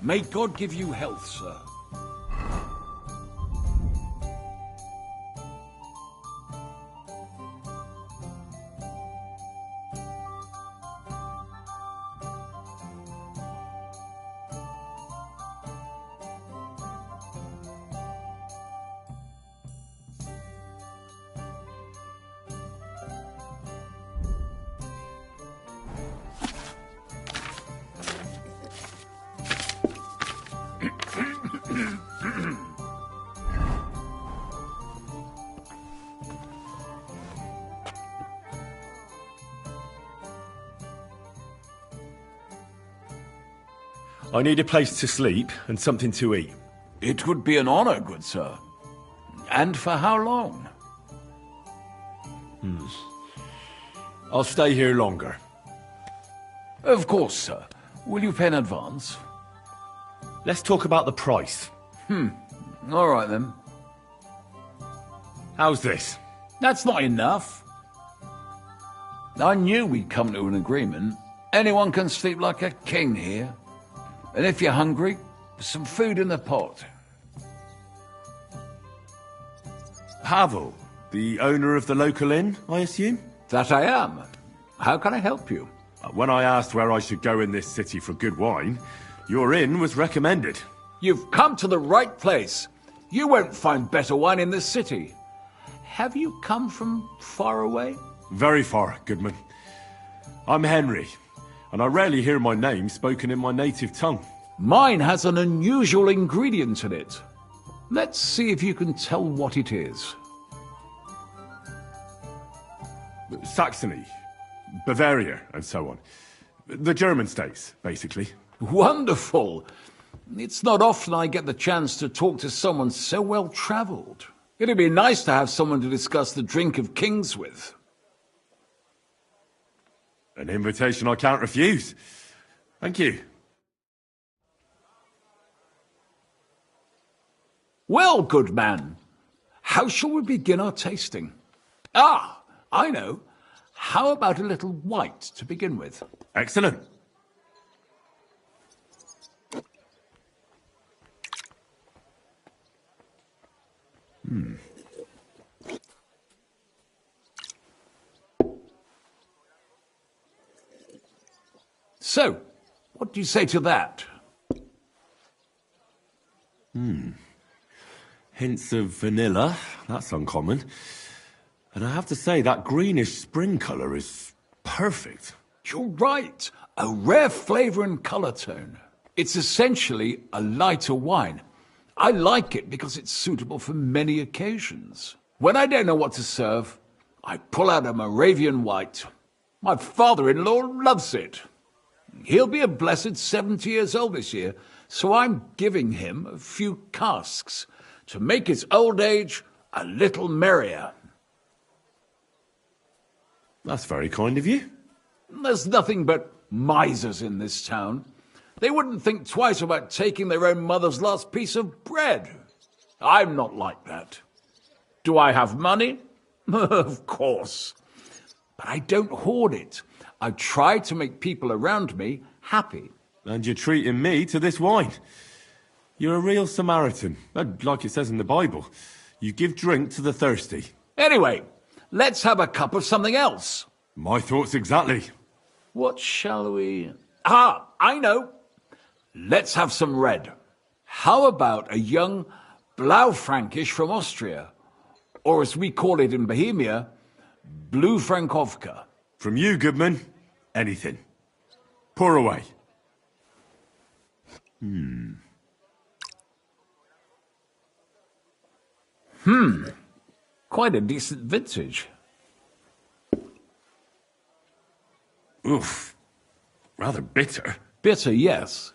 May God give you health, sir. I need a place to sleep and something to eat. It would be an honor, good sir. And for how long? I'll stay here longer. Of course, sir. Will you pay in advance? Let's talk about the price. All right, then. How's this? That's not enough. I knew we'd come to an agreement. Anyone can sleep like a king here. And if you're hungry, there's some food in the pot. Havel, the owner of the local inn, I assume? That I am. How can I help you? When I asked where I should go in this city for good wine, your inn was recommended. You've come to the right place. You won't find better wine in this city. Have you come from far away? Very far, Goodman. I'm Henry, and I rarely hear my name spoken in my native tongue. Mine has an unusual ingredient in it. Let's see if you can tell what it is. Saxony, Bavaria, and so on. The German states, basically. Wonderful! It's not often I get the chance to talk to someone so well-traveled. It'd be nice to have someone to discuss the drink of kings with. An invitation I can't refuse. Thank you. Well, good man, how shall we begin our tasting? Ah, I know. How about a little white to begin with? Excellent. So, what do you say to that? Hints of vanilla. That's uncommon. And I have to say, that greenish spring colour is perfect. You're right. A rare flavour and colour tone. It's essentially a lighter wine. I like it because it's suitable for many occasions. When I don't know what to serve, I pull out a Moravian white. My father-in-law loves it. He'll be a blessed 70 years old this year, so I'm giving him a few casks to make his old age a little merrier. That's very kind of you. There's nothing but misers in this town. They wouldn't think twice about taking their own mother's last piece of bread. I'm not like that. Do I have money? Of course. But I don't hoard it. I try to make people around me happy. And you're treating me to this wine. You're a real Samaritan, like it says in the Bible. You give drink to the thirsty. Anyway, let's have a cup of something else. My thoughts exactly. What shall we... Ah, I know. Let's have some red. How about a young Blaufränkisch from Austria? Or as we call it in Bohemia, Blue Frankovka. From you, Goodman, anything. Pour away. Quite a decent vintage. Oof. Rather bitter. Bitter, yes.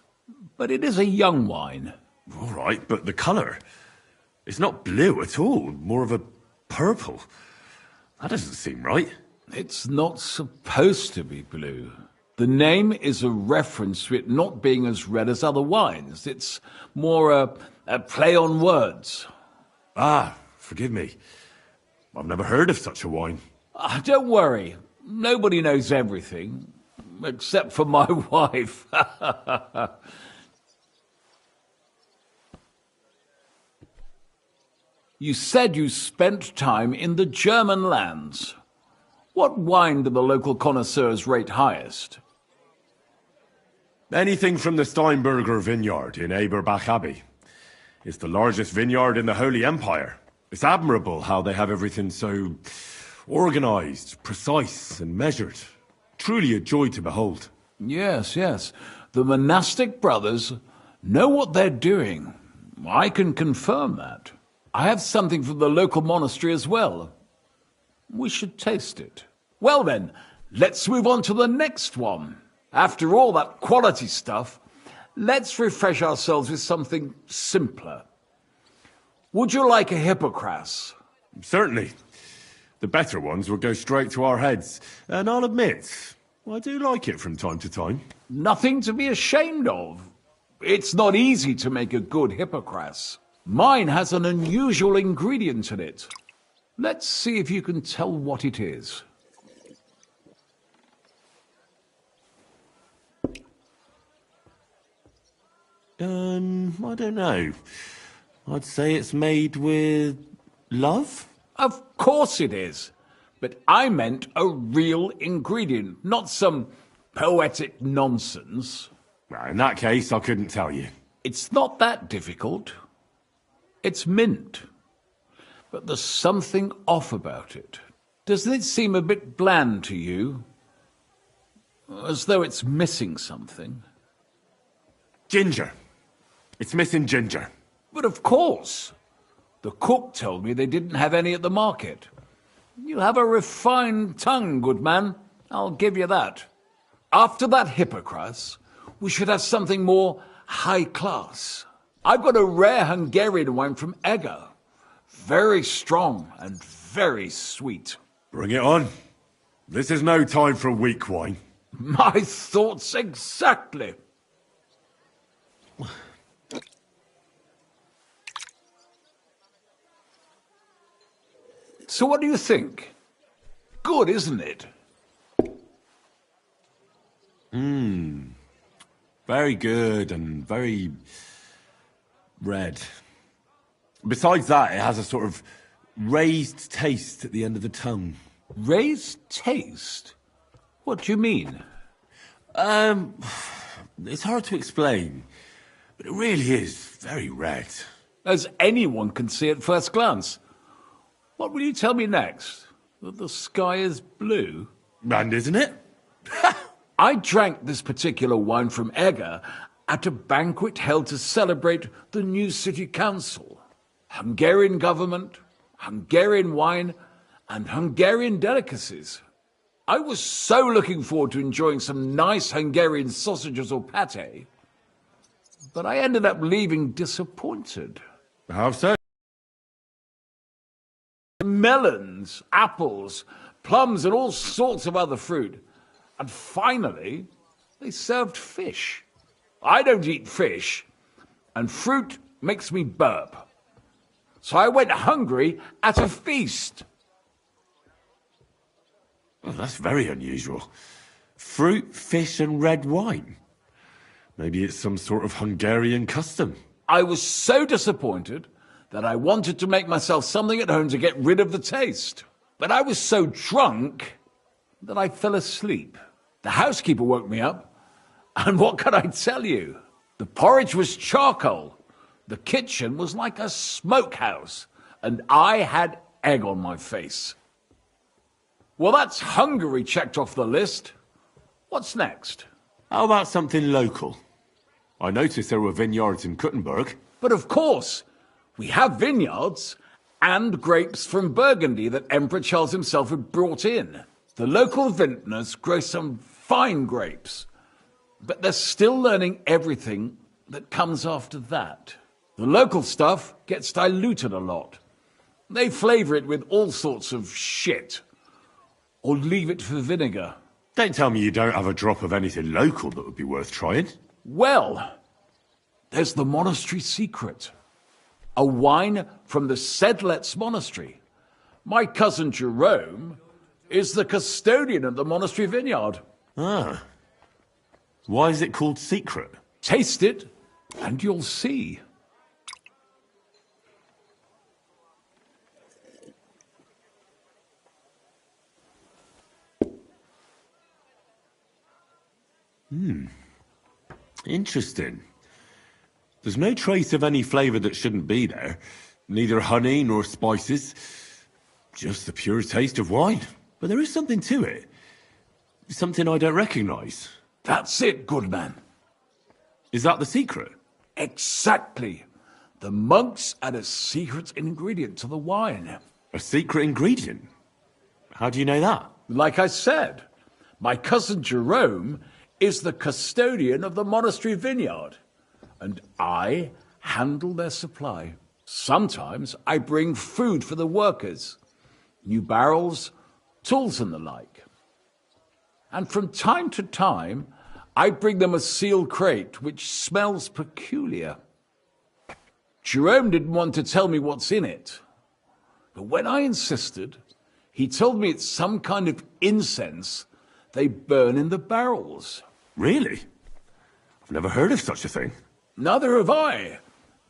But it is a young wine. All right, but the colour. It's not blue at all. More of a purple. That doesn't seem right. It's not supposed to be blue. The The name is a reference to it not being as red as other wines. It's more a play on words. Ah, forgive me. I've never heard of such a wine. Don't worry. Nobody knows everything, except for my wife. You said you spent time in the German lands. What wine do the local connoisseurs rate highest? Anything from the Steinberger vineyard in Eberbach Abbey. It's the largest vineyard in the Holy Empire. It's admirable how they have everything so organized, precise, and measured. Truly a joy to behold. Yes, yes. The monastic brothers know what they're doing. I can confirm that. I have something from the local monastery as well. We should taste it. Well then, let's move on to the next one. After all that quality stuff, let's refresh ourselves with something simpler. Would you like a hippocras? Certainly. The better ones will go straight to our heads. And I'll admit, I do like it from time to time. Nothing to be ashamed of. It's not easy to make a good hippocras. Mine has an unusual ingredient in it. Let's see if you can tell what it is. I don't know. I'd say it's made with love? Of course it is. But I meant a real ingredient, not some poetic nonsense. Well, in that case, I couldn't tell you. It's not that difficult. It's mint. But there's something off about it. Doesn't it seem a bit bland to you? As though it's missing something. Ginger. It's missing ginger. But of course. The cook told me they didn't have any at the market. You have a refined tongue, good man. I'll give you that. After that hippocras, we should have something more high class. I've got a rare Hungarian wine from Eger. Very strong and very sweet. Bring it on. This is no time for weak wine. My thoughts exactly. So what do you think? Good, isn't it? Very good and very red. Besides that, it has a sort of raised taste at the end of the tongue. Raised taste? What do you mean? It's hard to explain, but it really is very red. As anyone can see at first glance. What will you tell me next? That the sky is blue? And isn't it? I drank this particular wine from Eger at a banquet held to celebrate the new city council. Hungarian government, Hungarian wine, and Hungarian delicacies. I was so looking forward to enjoying some nice Hungarian sausages or pate, but I ended up leaving disappointed. How so? Melons, apples, plums, and all sorts of other fruit. And finally, they served fish. I don't eat fish, and fruit makes me burp. So I went hungry at a feast. Well, that's very unusual. Fruit, fish, and red wine. Maybe it's some sort of Hungarian custom. I was so disappointed that I wanted to make myself something at home to get rid of the taste. But I was so drunk that I fell asleep. The housekeeper woke me up, and what can I tell you? The porridge was charcoal. The kitchen was like a smokehouse, and I had egg on my face. Well, that's Hungary checked off the list. What's next? How about something local? I noticed there were vineyards in Kuttenberg. But of course, we have vineyards and grapes from Burgundy that Emperor Charles himself had brought in. The local vintners grow some fine grapes, but they're still learning everything that comes after that. The local stuff gets diluted a lot. They flavour it with all sorts of shit, or leave it for vinegar. Don't tell me you don't have a drop of anything local that would be worth trying. Well, there's the monastery secret. A wine from the Sedlets Monastery. My cousin Jerome is the custodian of the monastery vineyard. Ah. Why is it called secret? Taste it, and you'll see. Interesting. There's no trace of any flavour that shouldn't be there. Neither honey nor spices. Just the pure taste of wine. But there is something to it. Something I don't recognise. That's it, good man. Is that the secret? Exactly. The monks add a secret ingredient to the wine. A secret ingredient? How do you know that? Like I said, my cousin Jerome is the custodian of the monastery vineyard, and I handle their supply. Sometimes I bring food for the workers, new barrels, tools and the like. And from time to time, I bring them a sealed crate which smells peculiar. Jerome didn't want to tell me what's in it, but when I insisted, he told me it's some kind of incense they burn in the barrels. Really? I've never heard of such a thing. Neither have I.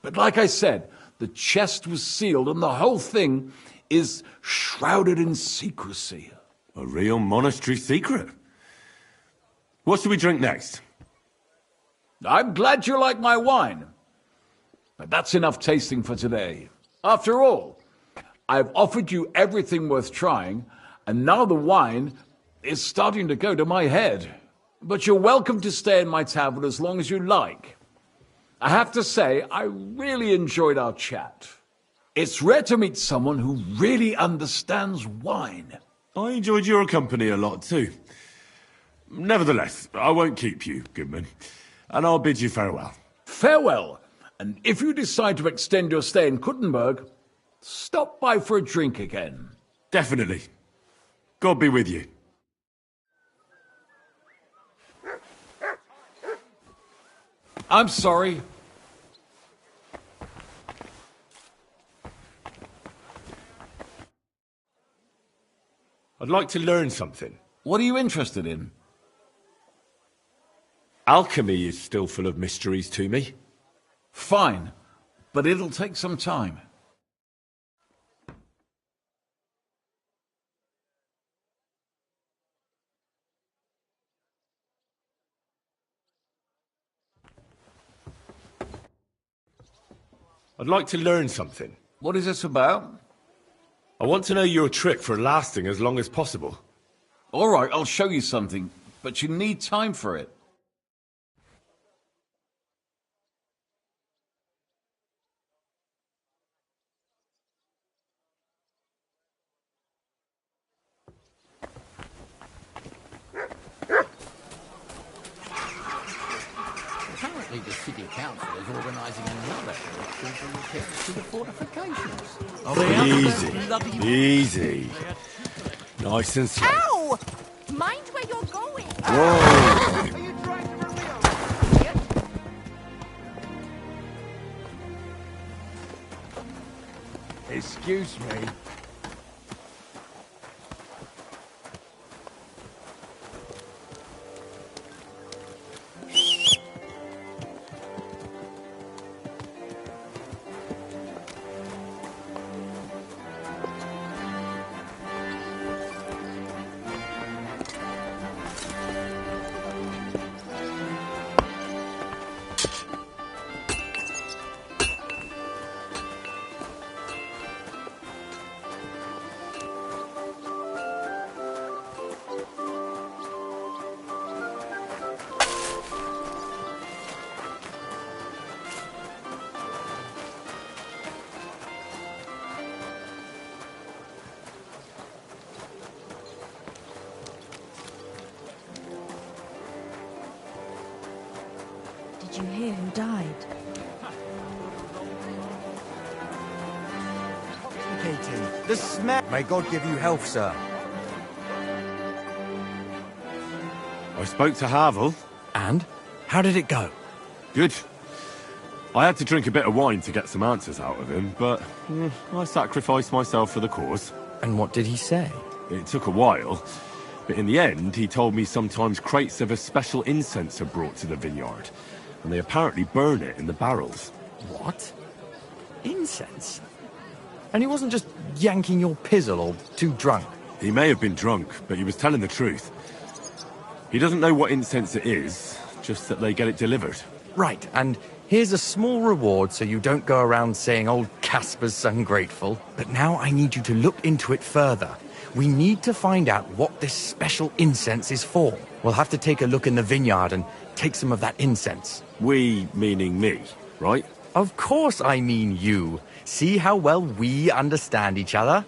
But like I said, the chest was sealed and the whole thing is shrouded in secrecy. A real monastery secret. What should we drink next? I'm glad you like my wine. But that's enough tasting for today. After all, I've offered you everything worth trying, and now the wine is starting to go to my head. But you're welcome to stay in my tavern as long as you like. I have to say, I really enjoyed our chat. It's rare to meet someone who really understands wine. I enjoyed your company a lot too. Nevertheless, I won't keep you, Goodman, and I'll bid you farewell. Farewell, and if you decide to extend your stay in Kuttenberg, stop by for a drink again. Definitely. God be with you. I'm sorry. I'd like to learn something. What are you interested in? Alchemy is still full of mysteries to me. Fine, but it'll take some time. I'd like to learn something. What is this about? I want to know your trick for lasting as long as possible. All right, I'll show you something, but you need time for it. Apparently the city council is organising another children repairs to the fortifications. Easy. Nice and slow. Ow! Mind where you're going. Whoa! Are you trying to run me over, idiot? Excuse me. Did you hear who died? The smell. May God give you health, sir. I spoke to Havel. And? How did it go? Good. I had to drink a bit of wine to get some answers out of him, but I sacrificed myself for the cause. And what did he say? It took a while, but in the end, he told me sometimes crates of a special incense are brought to the vineyard, and they apparently burn it in the barrels. What? Incense? And he wasn't just yanking your pizzle or too drunk? He may have been drunk, but he was telling the truth. He doesn't know what incense it is, just that they get it delivered. Right, and here's a small reward so you don't go around saying old Casper's ungrateful. But now I need you to look into it further. We need to find out what this special incense is for. We'll have to take a look in the vineyard and take some of that incense. We, meaning me, right? Of course I mean you. See how well we understand each other?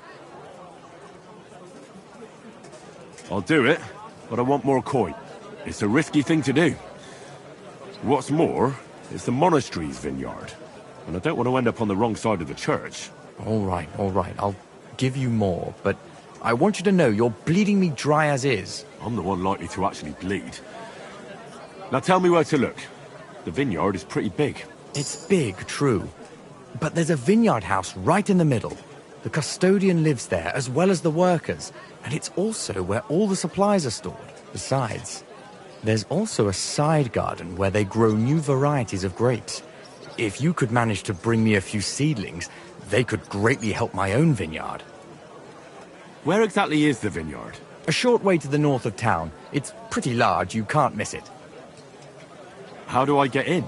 I'll do it, but I want more coin. It's a risky thing to do. What's more, it's the monastery's vineyard, and I don't want to end up on the wrong side of the church. All right. I'll give you more, but I want you to know you're bleeding me dry as is. I'm the one likely to actually bleed. Now tell me where to look. The vineyard is pretty big. It's big, true. But there's a vineyard house right in the middle. The custodian lives there, as well as the workers, and it's also where all the supplies are stored. Besides, there's also a side garden where they grow new varieties of grapes. If you could manage to bring me a few seedlings, they could greatly help my own vineyard. Where exactly is the vineyard? A short way to the north of town. It's pretty large, you can't miss it. How do I get in?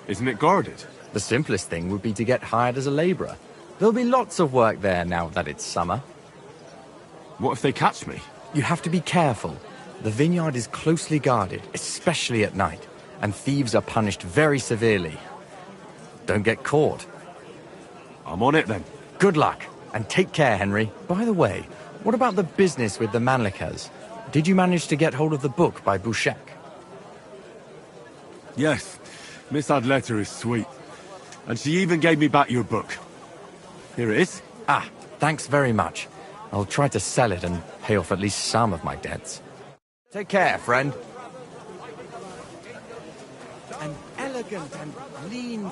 Isn't it guarded? The simplest thing would be to get hired as a labourer. There'll be lots of work there now that it's summer. What if they catch me? You have to be careful. The vineyard is closely guarded, especially at night, and thieves are punished very severely. Don't get caught. I'm on it then. Good luck, and take care, Henry. By the way, what about the business with the Manlikas? Did you manage to get hold of the book by Bouchek? Yes. Miss Adletter is sweet. And she even gave me back your book. Here it is. Ah, thanks very much. I'll try to sell it and pay off at least some of my debts. Take care, friend. An elegant and lean...